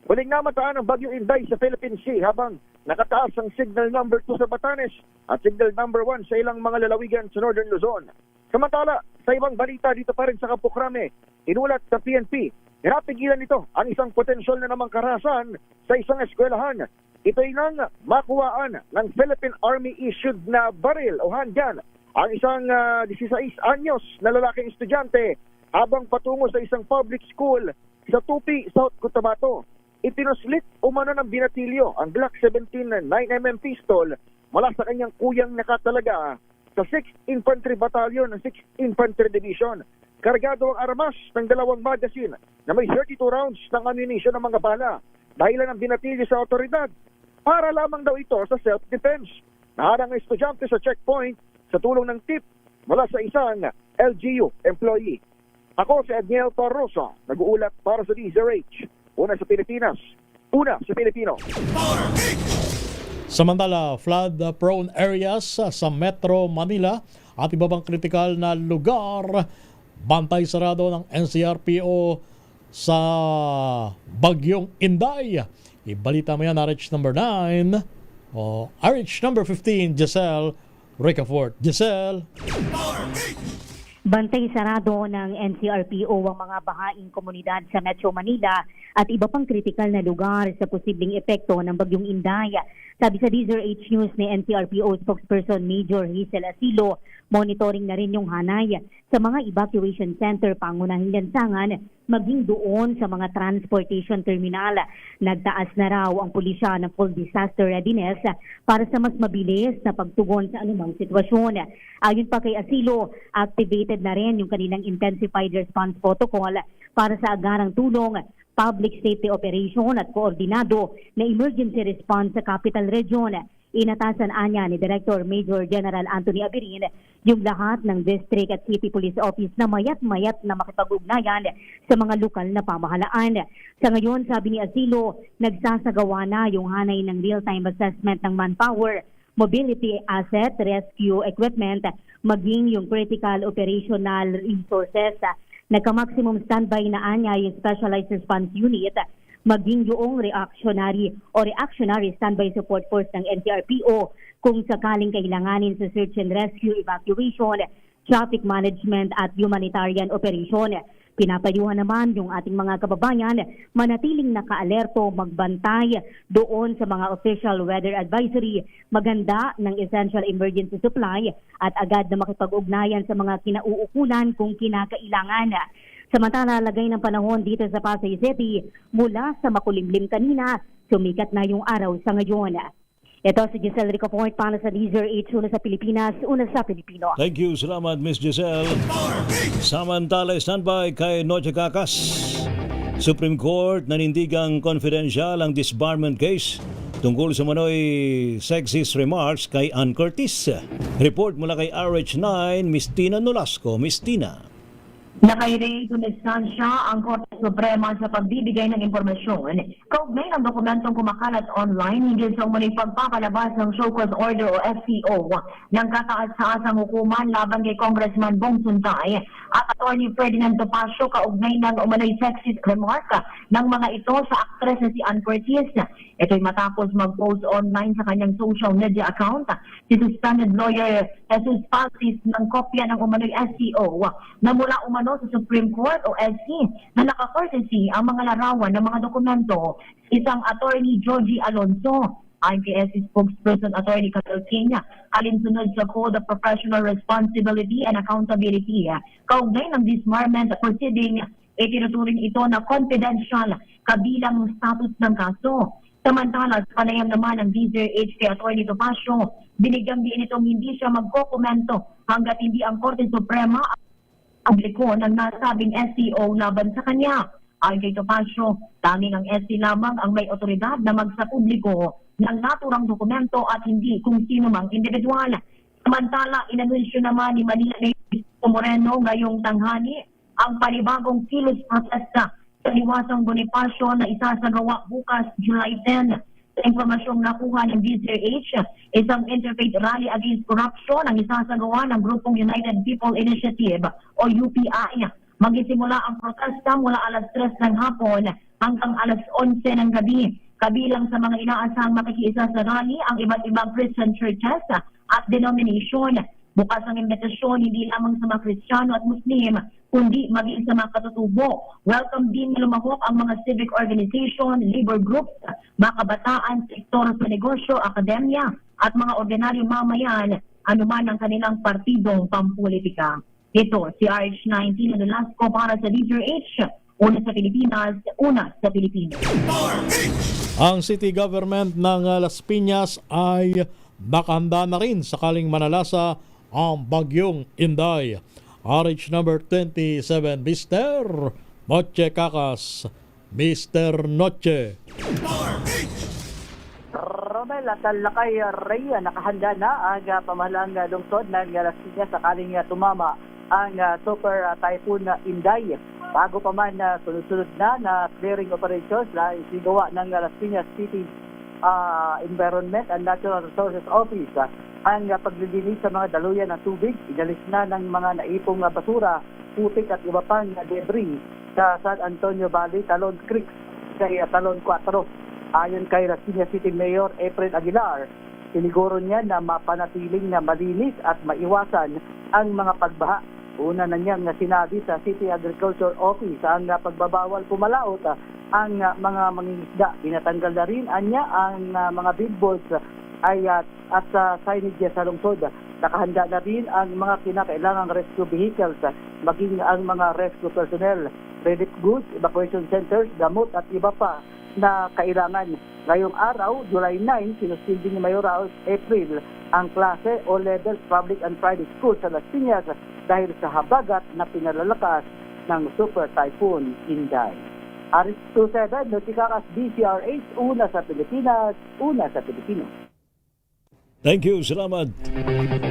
Muling namataan ang Bagyong Inday sa Philippine Sea habang nakataas ang signal number 2 sa Batanes at signal number 1 sa ilang mga lalawigan sa Northern Luzon. Samantala, sa ibang balita dito pa rin sa Kapukrame, Inulat sa PNP, napigilan nito ang isang potensyal na namang karahasan sa isang eskwelahan. Ito'y nang makuhaan ng Philippine Army-issued na baril o handgun ang isang 16 anyos na lalaking estudyante habang patungo sa isang public school sa Tupi, South Cotabato. Itinuslit umano ng binatilyo ang Glock 17 9mm pistol mula sa kanyang kuyang nakatalaga sa 6th Infantry Battalion ng 6th Infantry Division. Kargado ang armas ng 2 magazine na may 32 rounds ng ammunition ng mga bala. Dahilan ng binatilyo sa otoridad, para lamang daw ito sa self-defense. Naharang ang estudyante sa checkpoint sa tulong ng tip mula sa isang LGU employee. Ako si Edniel Torrosa, nag-uulat para sa DZRH. Una sa Pilipinas, una sa Pilipino. Samantala, flood-prone areas sa Metro Manila at iba pang kritikal na lugar, bantay sarado ng NCRPO sa Bagyong Inday. Ibalita mo yan, RH number 9 o RH number 15, Giselle Ricafort. Giselle. Bantay sarado ng NCRPO ang mga bahaing komunidad sa Metro Manila at iba pang kritikal na lugar sa posibleng epekto ng Bagyong Inday. Sabi sa DZRH News ni NCRPO spokesperson Major Hazel Asilo, monitoring na rin yung hanay sa mga evacuation center pangunahing lansangan maging doon sa mga transportation terminal. Nagtaas na raw ang pulisya ng full disaster readiness para sa mas mabilis na pagtugon sa anumang sitwasyon. Ayon pa kay Asilo, activated na rin yung kanilang intensified response protocol para sa agarang tulong, public safety operation at koordinado na emergency response sa Capital Region. Inatasan anya ni Director Major General Anthony Abirin yung lahat ng District at City Police Office na mayat-mayat na makipag-ugnayan sa mga lokal na pamahalaan. Sa ngayon, sabi ni Asilo, nagsasagawa na yung hanay ng real-time assessment ng manpower, mobility asset, rescue equipment, maging yung critical operational resources. Nagka-maximum standby na anya yung Specialized Response Unit, maging yung reactionary standby support force ng NCRPO kung sakaling kailanganin sa search and rescue, evacuation, traffic management at humanitarian operation. Pinapayuhan naman yung ating mga kababayan manatiling nakaalerto, magbantay doon sa mga official weather advisory, maganda ng essential emergency supply at agad na makipag-ugnayan sa mga kinauukulan kung kinakailangan. Samantala, lagay ng panahon dito sa Pasay City mula sa makulimlim kanina, sumikat na yung araw sa ngayon. Ito si Giselle Ricafort para sa DZRH, una sa Pilipinas, una sa Pilipino. Thank you. Salamat, Miss Giselle. Samantala, standby kay Noche Cacas. Supreme Court nanindigang confidential ang disbarment case tungkol sa manoy sexist remarks kay Ann Curtis. Report mula kay RH9, Miss Tina Nolasco. Miss Tina. Nakairate ng instansya ang Korte Suprema sa pagbibigay ng impormasyon kaugnay ng dokumentong kumakalat online hinggil sa umuling pagpapalabas ng show cause order o FCO ng kataas-taasang hukuman laban kay Congressman Bong Suntay at Attorney Ferdinand Topacio kaugnay ng umano'y sexist remark ng mga ito sa aktres na si Ann Curtis. Ito'y matapos mag-post online sa kanyang social media account si suspended lawyer Jesus Palsis ng kopya ng umano'y SCO na mula umano sa Supreme Court o SC na naka-courtesy ang mga larawan ng mga dokumento isang Attorney Georgie Alonso. Ayon kay SC spokesperson Attorney Carol Kenya, alinsunod sa Code of Professional Responsibility and Accountability. Kaugnay ng disbarment proceeding, itinuturing ito na confidential kabilang status ng kaso. Samantala, sa panayam naman ng DZRH kay Attorney Topacio, binigyang diin itong hindi siya magkokomento hanggat hindi ang Korte Suprema publiko ng nasabing SCO laban sa kanya. Ayon kay Topacio, tanging ang SC lamang ang may otoridad na magsapubliko ng naturang dokumento at hindi kung sino mang individual. Samantala, inanunsyo naman ni Manila Mayor Moreno ngayong tanghali ang panibagong kilos protesta sa Liwasang Bonifacio na isasagawa bukas July 10. Sa impormasyong nakuha ng DZRH, isang interfaith rally against corruption ang isasagawa ng grupong United People Initiative o UPI. Magisimula ang protesta mula alas 3 ng hapon hanggang alas 11 ng gabi. Kabilang sa mga inaasahang makikiisa sa rally ang iba't ibang Christian churches at denomination. Bukas ang imbitasyon hindi lamang sa mga Kristiyano at Muslim, kundi maging sa mga katutubo. Welcome din na lumahok ang mga civic organization, labor groups, mga kabataan, sektor sa negosyo, akademya, at mga ordinaryong mamayan, anuman ang kanilang partidong pampolitika. Ito, si RH19 na Nolasco para sa DZRH, una sa Pilipinas, una sa Pilipino. Ang city government ng Las Piñas ay nakahanda na rin sakaling manalasa ang bagyong Inday. RH number 27, Mr. Noche Cacas. Mr. Noche. Romel at Lakay Rhea, nakahanda na ang pamahalang lungsod ng Las Piñas sakaling tumama ang super typhoon Inday. Bago pa man sunod-sunod na clearing operations na isigawa ng Las Piñas City Environment and Natural Resources Office ang paglilinis sa mga daluyan ng tubig. Inalis na ng mga naipong basura, putik at iba pang debris sa San Antonio Valley, Talon Creek, sa Talon 4. Ayon kay Las Piñas City Mayor Efren Aguilar, siniguro niya na mapanatiling na malinis at maiwasan ang mga pagbaha. Una na niyang sinabi sa City Agriculture Office ang pagbabawal pumalaot ang mga mangingisda. Pinatanggal na rin anya ang mga billboards at signage sa lungsod. Nakahanda na rin ang mga kinakailangang rescue vehicles, maging ang mga rescue personnel, relief goods, evacuation centers, gamot at iba pa na kailangan. Ngayong araw, July 9, sinuspindi ni Mayor April ang klase o levels public and private schools sa Las Piñas dahil sa habagat na pinalalakas ng Super Typhoon Inday. Aris 27, Noticakas DCRH, una sa Pilipinas, una sa Pilipino. Thank you, salamat.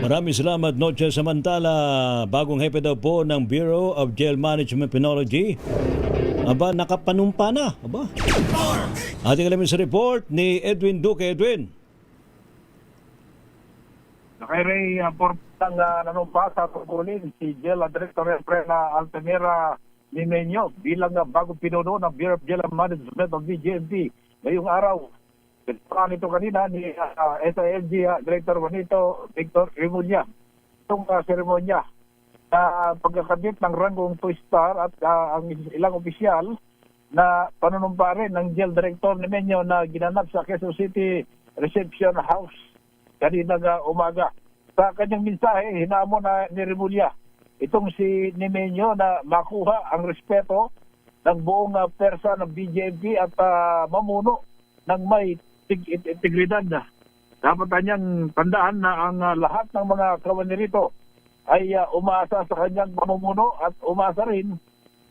Maraming salamat, Noche. Samantala, bagong hepe daw po ng Bureau of Jail Management Penology. Aba, nakapanumpa na. Aba. Ating alamin sa report ni Edwin Duque. Edwin. Nakairay, portang nanumpa sa tungkulin si Jail Director Efrena Altamira Limeño bilang bagong pinuno ng Bureau of Jail Management of BJMP ngayong araw. Pinuntahan ito kanina ni SILG Director Juanito Victor Remulla. Itong seremonya na pagkakabit ng ranggong 2-star at ang ilang opisyal na panunumpa rin ng Jail Director Limeño na ginanap sa Quezon City Reception House kanina umaga. Sa kanyang mensahe, hinamon na ni Remulla itong si Limeño na makuha ang respeto ng buong persa ng BJMP at mamuno ng may integridad. Dapat niyang tandaan na ang lahat ng mga kawan nito ay umaasa sa kanyang pamumuno at umaasa rin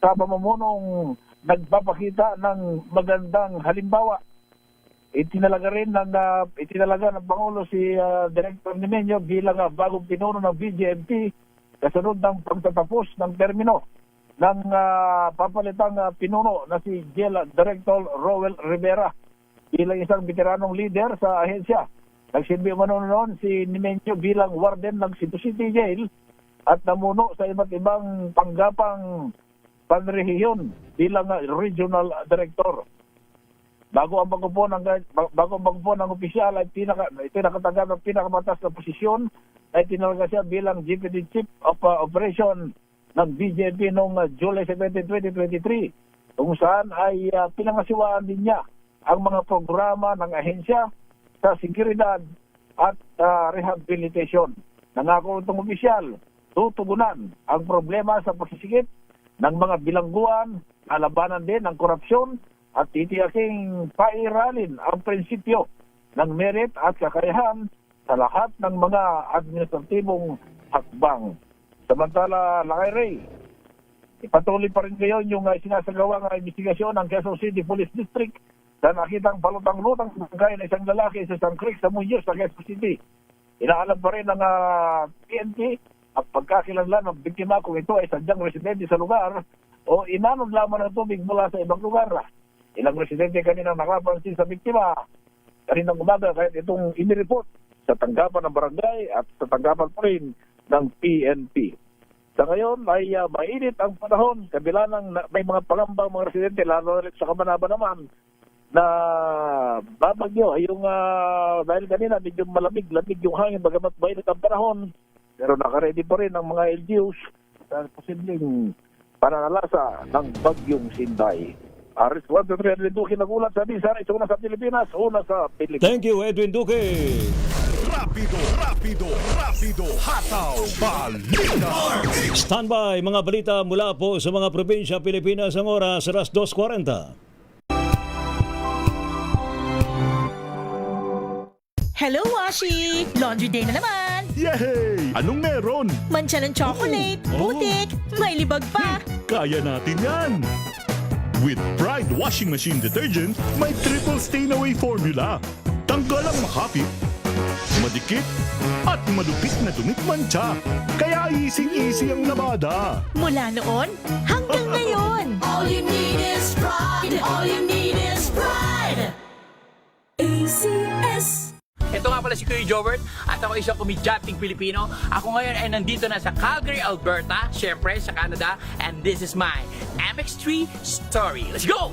sa pamumunong nagpapakita ng magandang halimbawa. Itinalaga ng Pangulo si Director Limeño bilang bagong pinuno ng BJMP kasunod ng pagtatapos ng termino ng papalitang pinuno na si Jail Director Rowel Rivera bilang isang veteranong leader sa ahensya. Nagsilbi noon si Limeño bilang warden ng Cebu City Jail at namuno sa iba't ibang panggapang panrehiyon bilang regional director. Bago ang pagpupo ng opisyal ay pinakatanggap ng pinakamatas na posisyon ay tinalaga siya bilang Deputy Chief of Operation ng BJP noong July 17, 2023 kung saan ay pinangasiwaan din niya ang mga programa ng ahensya sa seguridad at rehabilitation. Nangako itong opisyal, tutugunan ang problema sa pagsisikip ng mga bilangguan, alabanan din ang korupsyon at titiyaking pairalin ang prinsipyo ng merit at kakayahan sa lahat ng mga administratibong hakbang. Samantala, Lakay Ray, ipatuloy pa rin ngayon yung sinasagawa ng investigasyon ng Quezon City Police District na nakitang palutang-lutang gaya ng isang lalaki sa isang creek sa Muñoz sa Quezon City. Inaalam pa rin ng PNP at pagkakilanlan ng biktima kung ito ay sadyang residente sa lugar o inanod lamang ng tubig mula sa ibang lugar. Ilang residente kaninang nakapansin sa biktima kaninang umaga kahit itong inireport sa tanggapan ng barangay at sa tanggapan pa rin ng PNP. Sa ngayon ay mainit ang panahon, kabila ng may mga pangambang mga residente, lalo sa Kamanaba naman, na babagyo ay yung dahil kanina medyo malamig yung hangin bagamat mainit ang panahon, pero nakaready pa rin ang mga LGUs sa posibleng pananalasa ng bagyong Sinday. Aris 1 to 3 Duque nagulat sa Bisan, una sa Pilipinas, una sa Pilipinas. Thank you, Edwin Duque. Rapido, hataw, balita. Standby, mga balita mula po sa mga probinsya Pilipinas ang oras, alas 2:40. Hello, Washi! Laundry day na naman! Yay! Anong meron? Mancha ng chocolate, putik, may libag pa! Kaya natin yan! With Pride Washing Machine Detergent, may triple stain-away formula. Tanggal ang makapit, madikit, at malupit na dumit mancha. Kaya easy-easy ang labada. Mula noon hanggang ngayon! All you need is pride. All you need is pride. ACS. Ito nga pala si Kuya Jobert at ako isang komedyanteng Pilipino. Ako ngayon ay nandito na sa Calgary, Alberta, syempre sa Canada, and this is my MX3 story. Let's go!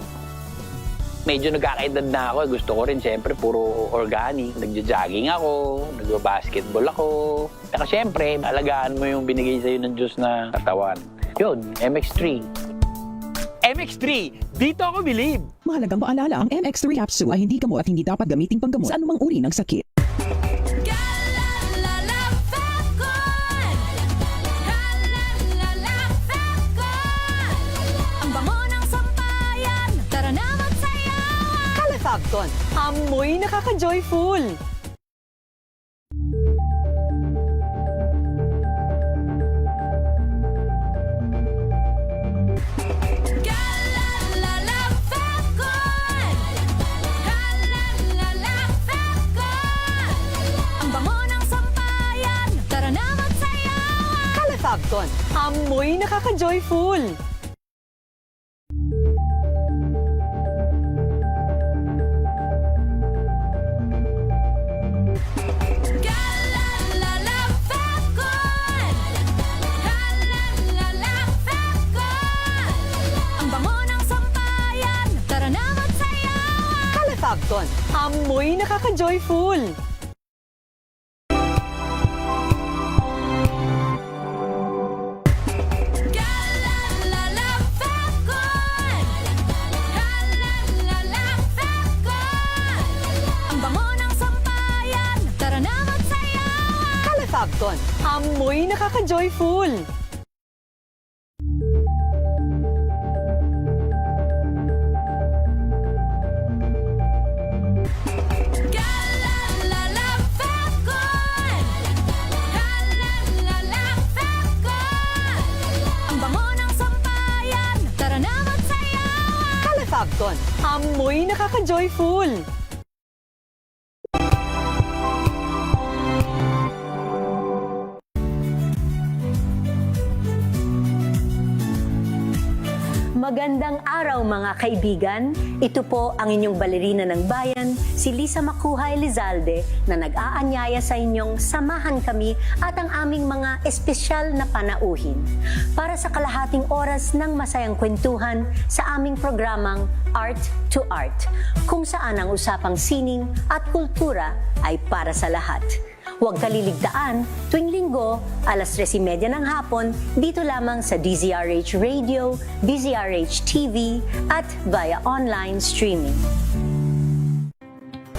Medyo nagkakaedad na ako. Gusto ko rin syempre puro organic. Nagja-jogging ako, nagba-basketball ako. Saka syempre, alagaan mo yung binigay sa'yo ng Diyos na katawan. Yun, MX3. MX3, dito ako believe. Mahalagang paalala, ang MX3 capsule ay hindi gamot at hindi dapat gamiting panggamot sa anumang uri ng sakit. Ang bango ng sampayan, tara na magsayawan. Calefabcon, amoy nakaka-joyful. Calefabcon, amoy nakaka-joyful. Ang bango ng sampayan, tara na magsayawan. Calefabcon, amoy nakaka-joyful. Ang bango ng sampayan, tara na magsayawan. Calefabcon, amoy nakaka-joyful. Ang bango ng sampayan, tara na magsayawan. Calefabcon, amoy nakaka-joyful. Magandang araw mga kaibigan. Ito po ang inyong balerina ng bayan, si Lisa Macuja Elizalde, na nag-aanyaya sa inyong samahan kami at ang aming mga espesyal na panauhin para sa kalahating oras ng masayang kwentuhan sa aming programang Art to Art, kung saan ang usapang sining at kultura ay para sa lahat. Huwag kaliligtaan, tuwing linggo, alas 3:30 ng hapon, dito lamang sa DZRH Radio, DZRH TV, at via online streaming.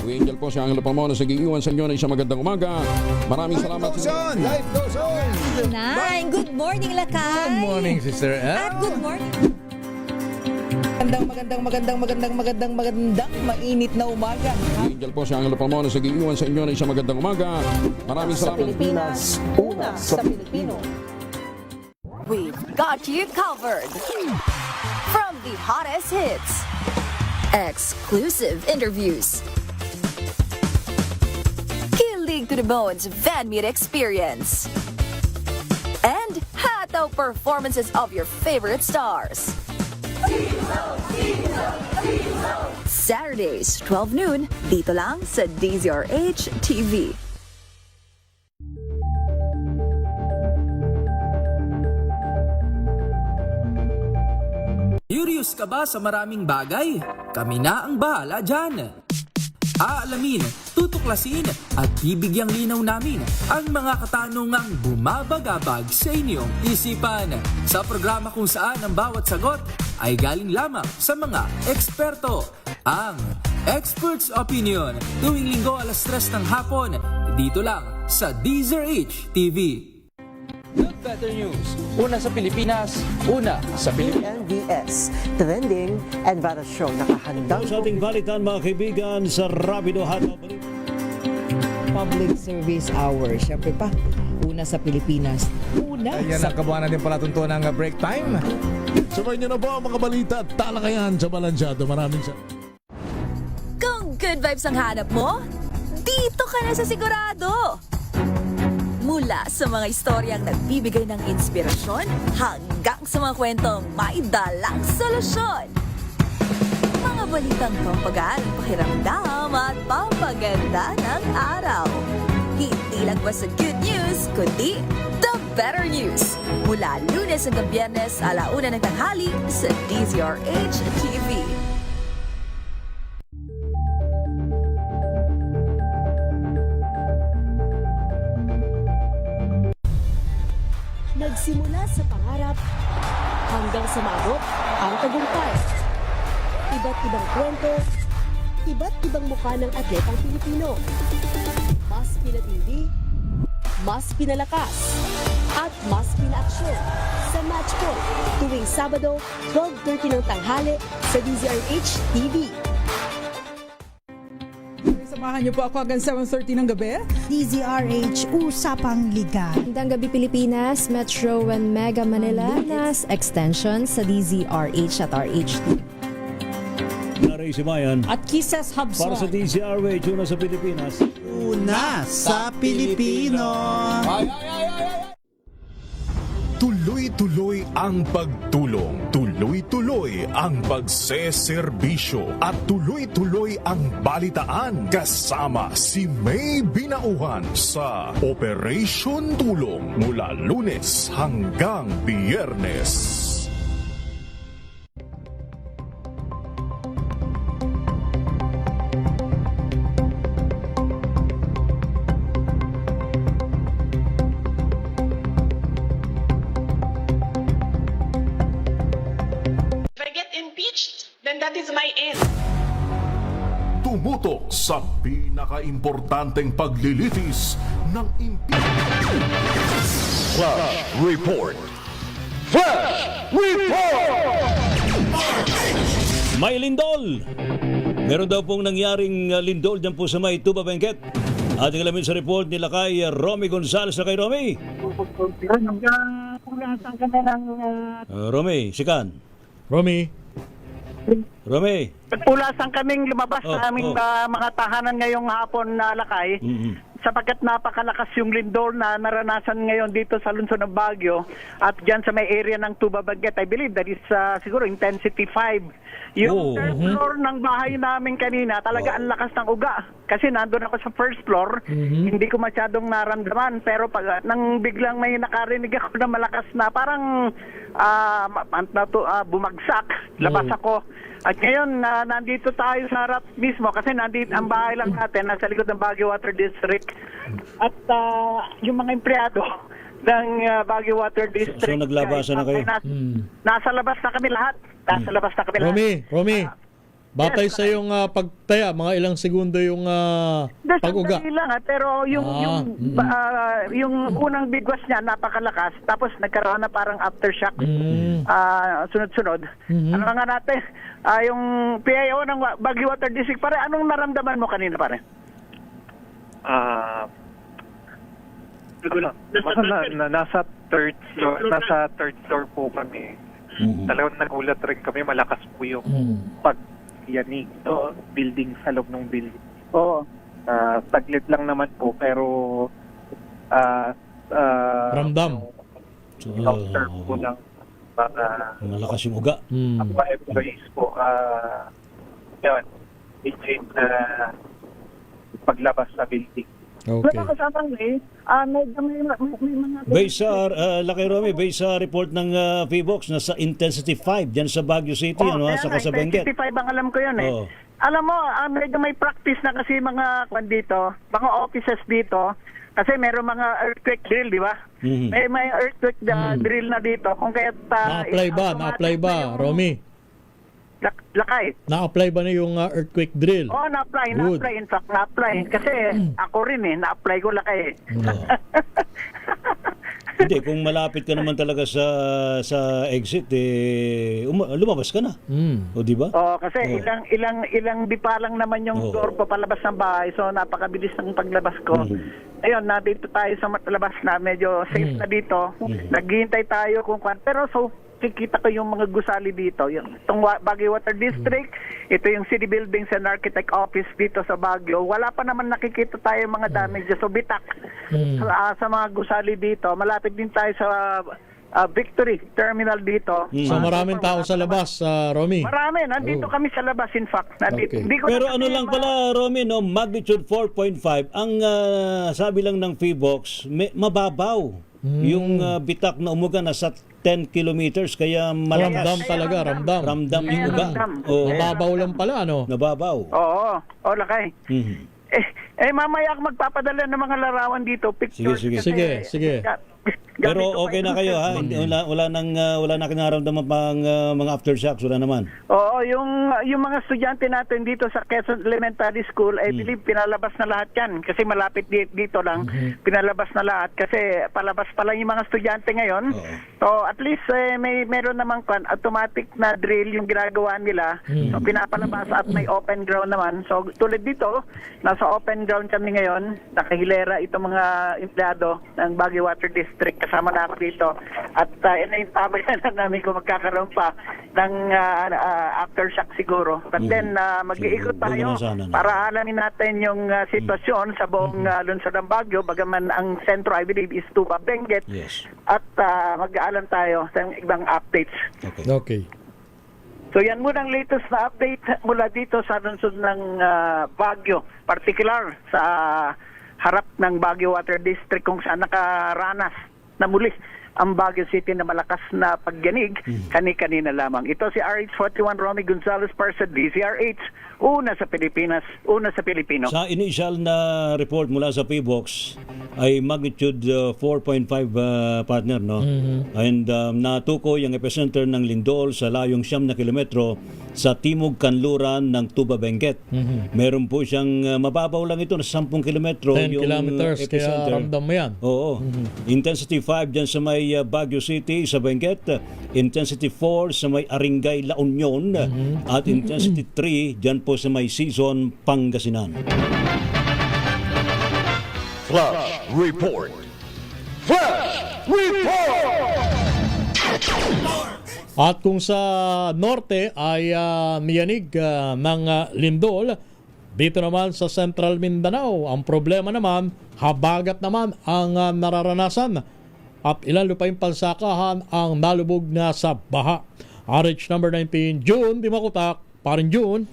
Kuya Angel po, si Angelo Palmona sa giiwan sa inyo na isang magandang umaga. Maraming salamat. Life goes on! Nine, good morning, Lakay! Good morning, Sister Ann. At good morning! Magandang mainit na umaga. Kuya Angel po, si Angelo Palmona sa giiwan sa inyo na isang magandang umaga. Maraming Sa salamat. Pilipinas, una sa Pilipino. We've got you covered. From the hottest hits, exclusive interviews, kilig to the bones fan meet experience, and hataw performances of your favorite stars. Saturdays, 12 noon, dito lang sa DZRH TV. Curious ka ba sa maraming bagay? Kami na ang bahala dyan. Aalamin, tutuklasin at bibigyang linaw namin ang mga katanungang bumabagabag sa inyong isipan. Sa programa kung saan ang bawat sagot ay galing lamang sa mga eksperto. Ang Expert's Opinion, tuwing linggo alas 3 ng hapon, dito lang sa DZRH TV. The Better News. Una sa Pilipinas, una sa Pilipinas. NBS, Trending and Viral Show. Nakahandang sa ating balitan mga kaibigan sa Rapido Hataw. Public Service Hour. Siyempre pa, una sa Pilipinas. Una Ayan sa... ang kabuhanan din pala tuntunan ng break time. Sabay niyo na po ang mga balita at talakayan sa Balansyado. Maraming Kung good vibes ang hanap mo, dito ka na sa Sigurado! Mula sa mga istoryang nagbibigay ng inspirasyon hanggang sa mga kwentong may dalang solusyon. Mga balitang pampagaan, pakiramdam at pampaganda ng araw. Hindi lang ba sa good news, kundi the better news. Mula Lunes hanggang Biyernes, 1:00 ng tanghali sa DZRH TV. Nagsimula sa pangarap hanggang sa maabot ang tagumpay. Iba't ibang kwento, iba't ibang mukha ng atletang Pilipino. Mas pinatindi, mas pinalakas, at mas pinaaksyon sa Match Point tuwing Sabado, 12:30 ng tanghali sa DZRH TV. Samahan niyo po ako hanggang 7:30 ng gabi. DZRH Usapang Liga. Magandang gabi Pilipinas, Metro and Mega Manila, nas extension sa DZRH at RHD. Naray Simayan. At Kisses Hubson. Para sa DZRH, una sa Pilipinas. Una sa Pilipino. Tuloy-tuloy ang pagtulong, tuloy-tuloy ang pagseserbisyo at tuloy-tuloy ang balitaan kasama si May Binauhan sa Operation Tulong mula Lunes hanggang Biyernes. Then that is my end. Tumutok sa pinaka-importanteng paglilitis ng impeachment. Flash Report! Flash Report! May lindol! Meron daw pong nangyaring lindol dyan po sa may Tuba Benguet. Ating alamin sa report nila kay Romy Gonzales. Na kay Romy? Romy, sikan. Romy. Pulasan kaming lumabas sa aming mga tahanan ngayong hapon na Lakay sapagkat napakalakas yung lindol na naranasan ngayon dito sa lungsod ng Baguio at dyan sa may area ng Tuba Benguet. I believe that is siguro intensity 5. Yung third floor ng bahay namin kanina, talaga ang lakas ng uga. Kasi nandun ako sa first floor, hindi ko masyadong naramdaman. Pero pag nang biglang may nakarinig ako na malakas na parang bumagsak, labas ako. At ngayon, nandito tayo sa harap mismo kasi nandito ang bahay lang natin, nasa likod ng Baguio Water District. At yung mga empleyado ng Baguio Water District. So naglabasan na kayo? Nasa labas na kami lahat. Nasa labas na kami lahat. Romy, batay sa yung pagtaya, mga ilang segundo yung pag-uga. Sandali lang pero yung unang bigwas niya napakalakas tapos nagkaroon na parang aftershock sunod-sunod. Ano nga natin, yung PIO ng Baguio Water District, pare, anong naramdaman mo kanina, pare? Nasa third floor po kami. Talagang nagulat rin kami, malakas po yung pagyanig building sa loob ng building. Oo. Taglit lang naman po pero ramdam. Doctor po lang malakas yung uga. Ang mga employees po yun, engine paglabas sa building. Okay. Wala kasama may mga... Based sa, Lakay Romy, based sa report ng PBOX, nasa intensity 5 dyan sa Baguio City, sa Benguet. Intensity 5 ang alam ko yun Alam mo, medyo may practice na kasi mga mga offices dito. Kasi meron mga earthquake drill, di ba? May earthquake drill na dito. Kung kaya't... Na-apply ba, Romy? Lakay. Na-apply ba na yung earthquake drill? Oo, na-apply. In fact, na-apply. Kasi ako rin na-apply ko lakay. Hindi, kung malapit ka naman talaga sa exit, lumabas ka na. O, di ba? Oo, kasi ilang dipa lang naman yung door ko palabas ng bahay. So, napakabilis ng paglabas ko. Ayun, nandito tayo sa labas na medyo safe na dito. Naghihintay tayo pero kikita ko yung mga gusali dito. Itong Baguio Water District, ito yung city buildings and architect office dito sa Baguio. Wala pa naman nakikita tayo mga damages. So bitak sa mga gusali dito. Malapit din tayo sa Victory Terminal dito. So maraming tao sa labas, Romy? Marami. Nandito kami sa labas, in fact. Okay. Pero ano lang pala, Romy, no, magnitude 4.5. Ang sabi lang ng PHIVOLCS, mababaw. Yung bitak na umuga nasa 10 kilometers, kaya malakas. Ramdam talaga, ramdam. Ramdam yung uga. Nababaw lang pala, ano? Nababaw. Oo, lakay. Mamaya ako magpapadala ng mga larawan dito, pictures. Sige. Pero okay na kayo, ha? Wala na kinaramdaman pang mga aftershocks, wala naman. Oo, yung mga estudyante natin dito sa Quezon Elementary School, I believe pinalabas na lahat yan. Kasi malapit dito lang, pinalabas na lahat. Kasi palabas pa lang yung mga estudyante ngayon. So at least meron namang automatic na drill yung ginagawa nila. So pinapalabas at may open ground naman. So tulad dito, nasa open ground kami ngayon. Nakahilera itong mga empleyado ng Baguio Water District. Kasama na ako dito. At inaintabayan na namin kung magkakaroon pa ng aftershock siguro. But then mag-iikot tayo para alamin natin yung sitwasyon sa buong lungsod ng Baguio. Bagaman ang sentro, I believe, is Tuba, Benguet. At mag-aalam tayo sa ibang updates. Okay. So yan muna ang latest na update mula dito sa lungsod ng Baguio. Particular sa harap ng Baguio Water District kung saan nakaranas na muli ang Baguio City na malakas na pagyanig kani-kanina lamang. Ito si RH41 Romy Gonzales para sa DZRH, una sa Pilipinas, una sa Pilipino. Sa initial na report mula sa PHIVOLCS ay magnitude 4.5 partner, no? And natukoy ang epicenter ng lindol sa layong 9 na kilometro sa timog kanluran ng Tuba, Benguet. Meron po siyang mababaw lang ito na 10 kilometro 10 yung kilometers, kaya ramdam mo yan. Oo. Intensity 5 dyan sa may Baguio City sa Benguet, intensity 4 sa may Aringay, La Union, at intensity 3 dyan po sa may Season, Pangasinan. Flash Report. At kung sa norte ay miyanig ng lindol, dito naman sa Central Mindanao, ang problema naman, habagat naman ang nararanasan. At ilan lupang pansakahan ang nalubog na sa baha. RH number 19, June Dimakutak, paring June.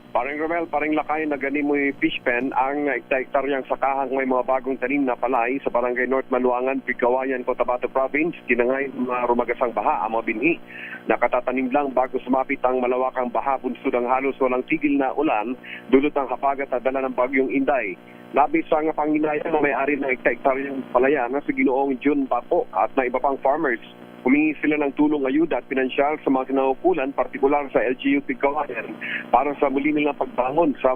Paring Romel, paring Lakay na ganimoy fish pen ang hektaryang sakahang may mga bagong tanim na palay sa Barangay North Maluangan, Pigawayan, Cotabato Province. Tinangay rumagasang baha ang mga binhi. Nakatatanim lang bago sumapit ang malawakang baha bunsod ang halos walang tigil na ulan dulot ng habagat at dala ng bagyong Inday. Labis ang panginayang na may-ari ng hektaryang palayan na sa Ginoong June Papo at na iba pang farmers. Humingi sila ng tulong ayuda at pinansyal sa mga kinaukulan, partikular sa LGU Pigawayan, para sa muli nilang pagbangon sa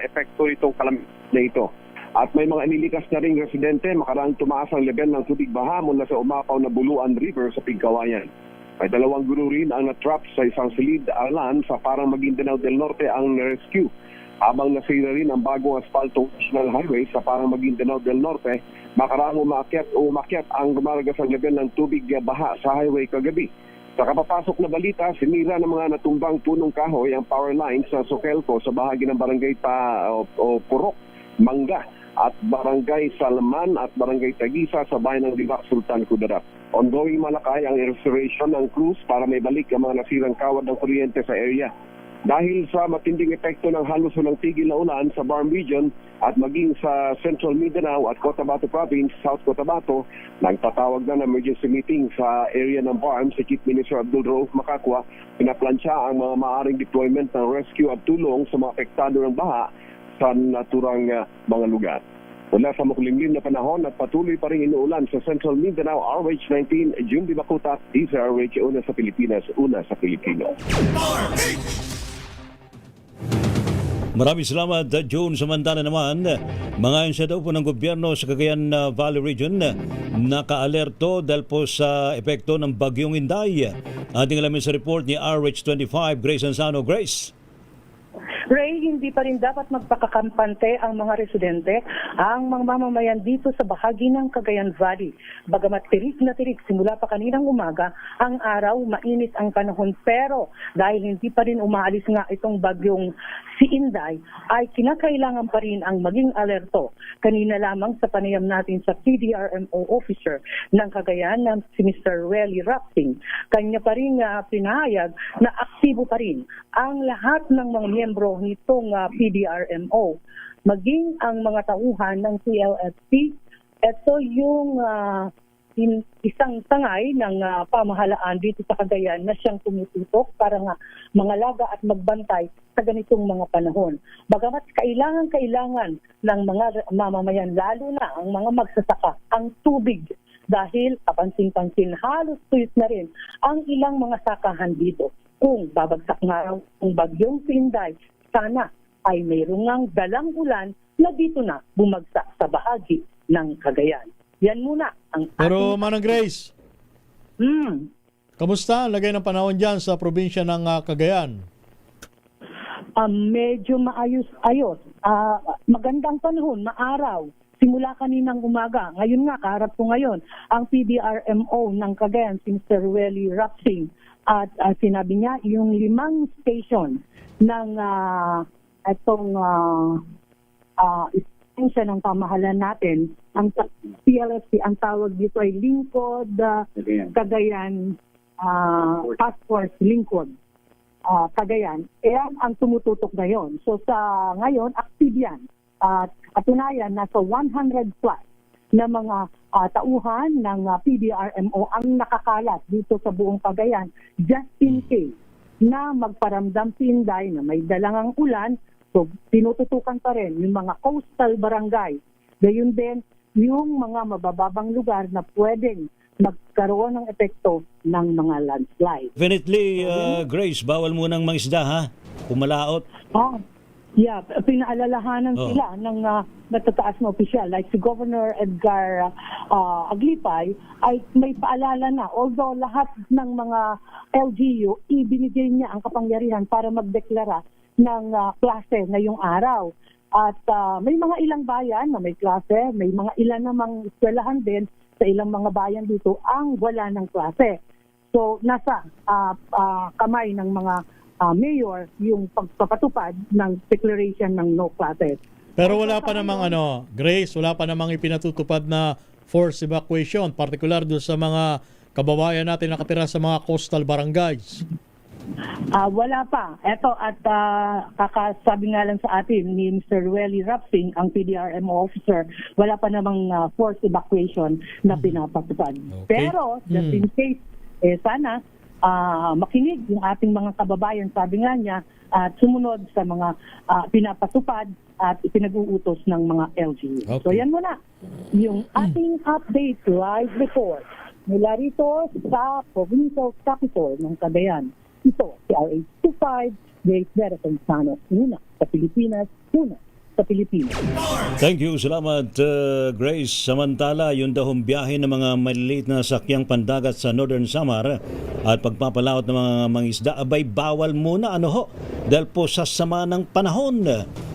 epekto itong kalamidad na ito. At may mga inilikas na ring residente makaraang tumaas ang level ng tubig baha mula sa umapaw na Buluan River sa Pigawayan. May 2 guro rin ang natrap sa isang silid alan sa parang Maguindanao del Norte ang rescue. Habang nasira rin ang bagong asfaltong National Highway sa parang Maguindanao del Norte, makaraang umakyat ang rumaragasang level ng tubig baha sa highway kagabi. Sa kapapasok na balita, sinira ng mga natumbang punong kahoy ang power lines sa Sokelco sa bahagi ng Barangay Purok, Mangga at Barangay Salaman at Barangay Tagisa sa bayan ng Libac, Sultan Kudarat. Ongoing malakay ang restoration ng crews para may balik ang mga nasirang kawad ng kuryente sa area. Dahil sa matinding epekto ng halos walang tigil na ulan sa Barm Region at maging sa Central Mindanao at Cotabato Province, South Cotabato, nagtatawag na ng emergency meeting sa area ng Barm si Chief Minister Abdul Rauf Macacua. Pinaplansya ang mga maaaring deployment ng rescue at tulong sa mga apektado ng baha sa naturang mga lugar. Wala sa makulimlim na panahon at patuloy pa rin inuulan sa Central Mindanao, RH19, Jumbi Bakutat, DZRH, una sa Pilipinas, una sa Pilipino. Maraming salamat, June. Samantala naman, mga insya daw po ng gobyerno sa Cagayan Valley Region naka-alerto dahil po sa epekto ng Bagyong Inday. Ating alamin sa report ni RH25, Grace Ansano. Grace. Ray, hindi pa rin dapat magpakakampante ang mga residente, ang mga mamamayan dito sa bahagi ng Cagayan Valley. Bagamat tirik na tirik simula pa kaninang umaga, ang araw, mainit ang panahon. Pero dahil hindi pa rin umaalis nga itong bagyong si Inday, ay kinakailangan pa rin ang maging alerto. Kanina lamang sa panayam natin sa PDRMO officer ng Cagayan na si Mr. Welly Rapting, kanya pa rin pinahayag na aktibo pa rin ang lahat ng mga miyembro nitong PDRMO, maging ang mga tauhan ng CLSP. Ito yung isang sangay ng pamahalaan dito sa Cagayan na siyang tumututok para nga mangalaga at magbantay sa ganitong mga panahon. Bagamat kailangan ng mga mamamayan, lalo na ang mga magsasaka, ang tubig, dahil kapansin-pansin halos tuyot na rin ang ilang mga sakahan dito. Kung babagsak nga ang bagyong si Inday, sana ay mayroong ngang dalang ulan na dito na bumagsak sa bahagi ng Cagayan. Yan muna ang Pero Manang Grace, kamusta ang lagay ng panahon dyan sa probinsya ng Cagayan? Medyo maayos-ayos. Magandang panahon, maaraw. Simula kaninang umaga. Ngayon nga, kaharap ko ngayon, ang PDRMO ng Cagayan, si Mr. Welly Rapting. At sinabi niya, yung 5 station ng itong istensya ng pamahalaan natin, ang PLSP, ang tawag dito ay Lingkod, Cagayan, Task Force Lingkod, Cagayan. Ang tumututok ngayon. So sa ngayon, active yan. Katunayan, nasa 100 plus na mga tauhan ng PDRMO ang nakakalat dito sa buong Cagayan just in case na magparamdam si Inday na may dalangang ulan. So tinututukan pa rin yung mga coastal barangay. Gayun din yung mga mabababang lugar na pwedeng magkaroon ng epekto ng mga landslide. Definitely, Grace, bawal munang mangisda, ha? Pumalaot. Yeah, pinaalalahanan sila ng natataas na opisyal. Like si Governor Edgar Aglipay ay may paalala na. Although lahat ng mga LGU, ibinigay niya ang kapangyarihan para magdeklara ng klase ngayong araw. At may mga ilang bayan na may klase, may mga ilan namang eskwelahan din sa ilang mga bayan dito ang wala ng klase. So nasa kamay ng mga mayor yung pagpapatupad ng declaration ng no classes. Pero wala pa namang Grace, wala pa namang ipinatutupad na forced evacuation, particular doon sa mga kababayan natin nakatira sa mga coastal barangays. Wala pa. Eto at kakasabi nga lang sa atin ni Mr. Welly Rapting, ang PDRMO officer, wala pa namang forced evacuation na pinapatupad. Okay. Pero just in case, sana makinig yung ating mga kababayan, sabi nga niya, at sumunod sa mga pinapatupad at ipinag-uutos ng mga LGU. Okay. So yan muna, yung ating update live report mula rito sa provincial capital ng Cagayan. Ito, si RH25, Grace Ansano, una sa Pilipinas, una sa Pilipinas. Thank you. Salamat, Grace. Samantala, yung dahong biyahe ng mga maliliit na sakyang pandagat sa Northern Samar at pagpapalaot ng mga mangisda, abay bawal muna. Dahil po sa sama ng panahon.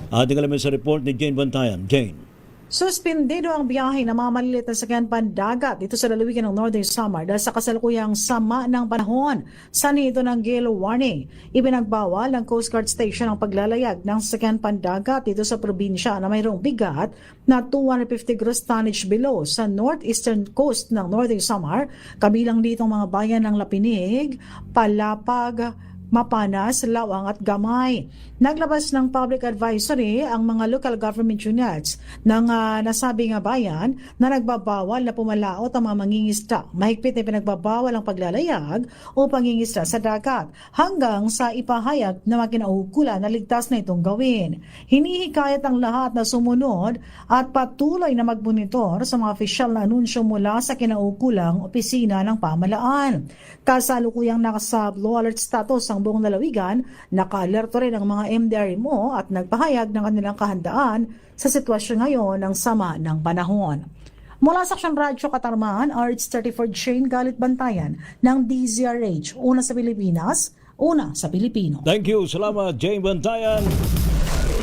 Ating alamin sa report ni Jane Bantayan. Jane. Suspendido ang biyahe ng mga maliliit na sakyan pandagat dito sa lalawigan ng Northern Samar dahil sa kasalukuyang sama ng panahon. Sanito ng gale warning. Ibinagbawal ng Coast Guard Station ang paglalayag ng sakyan pandagat dito sa probinsya na mayroong bigat na 250 gross tonnage below sa northeastern coast ng Northern Samar, kabilang dito ang mga bayan ng Lapinig, Palapag, Mapanas, Lawang at Gamay. Naglabas ng public advisory ang mga local government units ng nasabing bayan na nagbabawal na pumalaot ang mga mangingisda. Mahigpit na pinagbabawal ang paglalayag o pangingisda sa dagat hanggang sa ipahayag na makinaukulan na ligtas na itong gawin. Hinihikayat ang lahat na sumunod at patuloy na magmonitor sa mga opisyal na anunsyo mula sa kinaukulang opisina ng pamahalaan. Kasalukuyang naka low alert status ang buong lalawigan, naka-alerto rin ang mga MDRMO at nagpahayag ng kanilang kahandaan sa sitwasyon ngayon ng sama ng panahon. Mula sa Aksyon Radyo Katarman, RH34 Shane Galit Bantayan ng DZRH, una sa Pilipinas, una sa Pilipino. Thank you. Salamat, Jane Bantayan.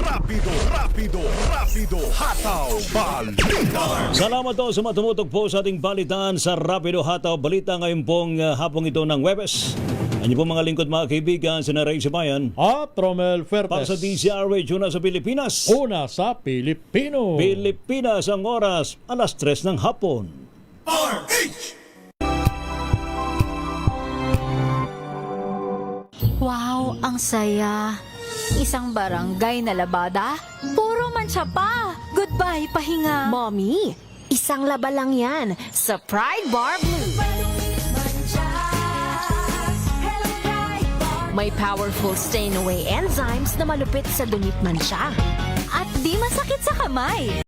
Rapido, hataw, balita. Salamat po sa matumutok po sa ating balitaan sa Rapido Hataw Balita ngayon pong hapong ito ng Webes. Ano po mga lingkod mga kaibigan, si Ray Sibayan at Romel Fertes. Para sa DZRH, una sa Pilipinas. Una sa Pilipino. Pilipinas ang oras, 3:00 ng hapon. Wow, ang saya. Isang barangay na labada, puro mancha pa. Goodbye, pahinga. Mommy, isang laba lang yan sa Pride Bar Blue. May powerful stain-away enzymes na malupit sa dumit mancha. At di masakit sa kamay.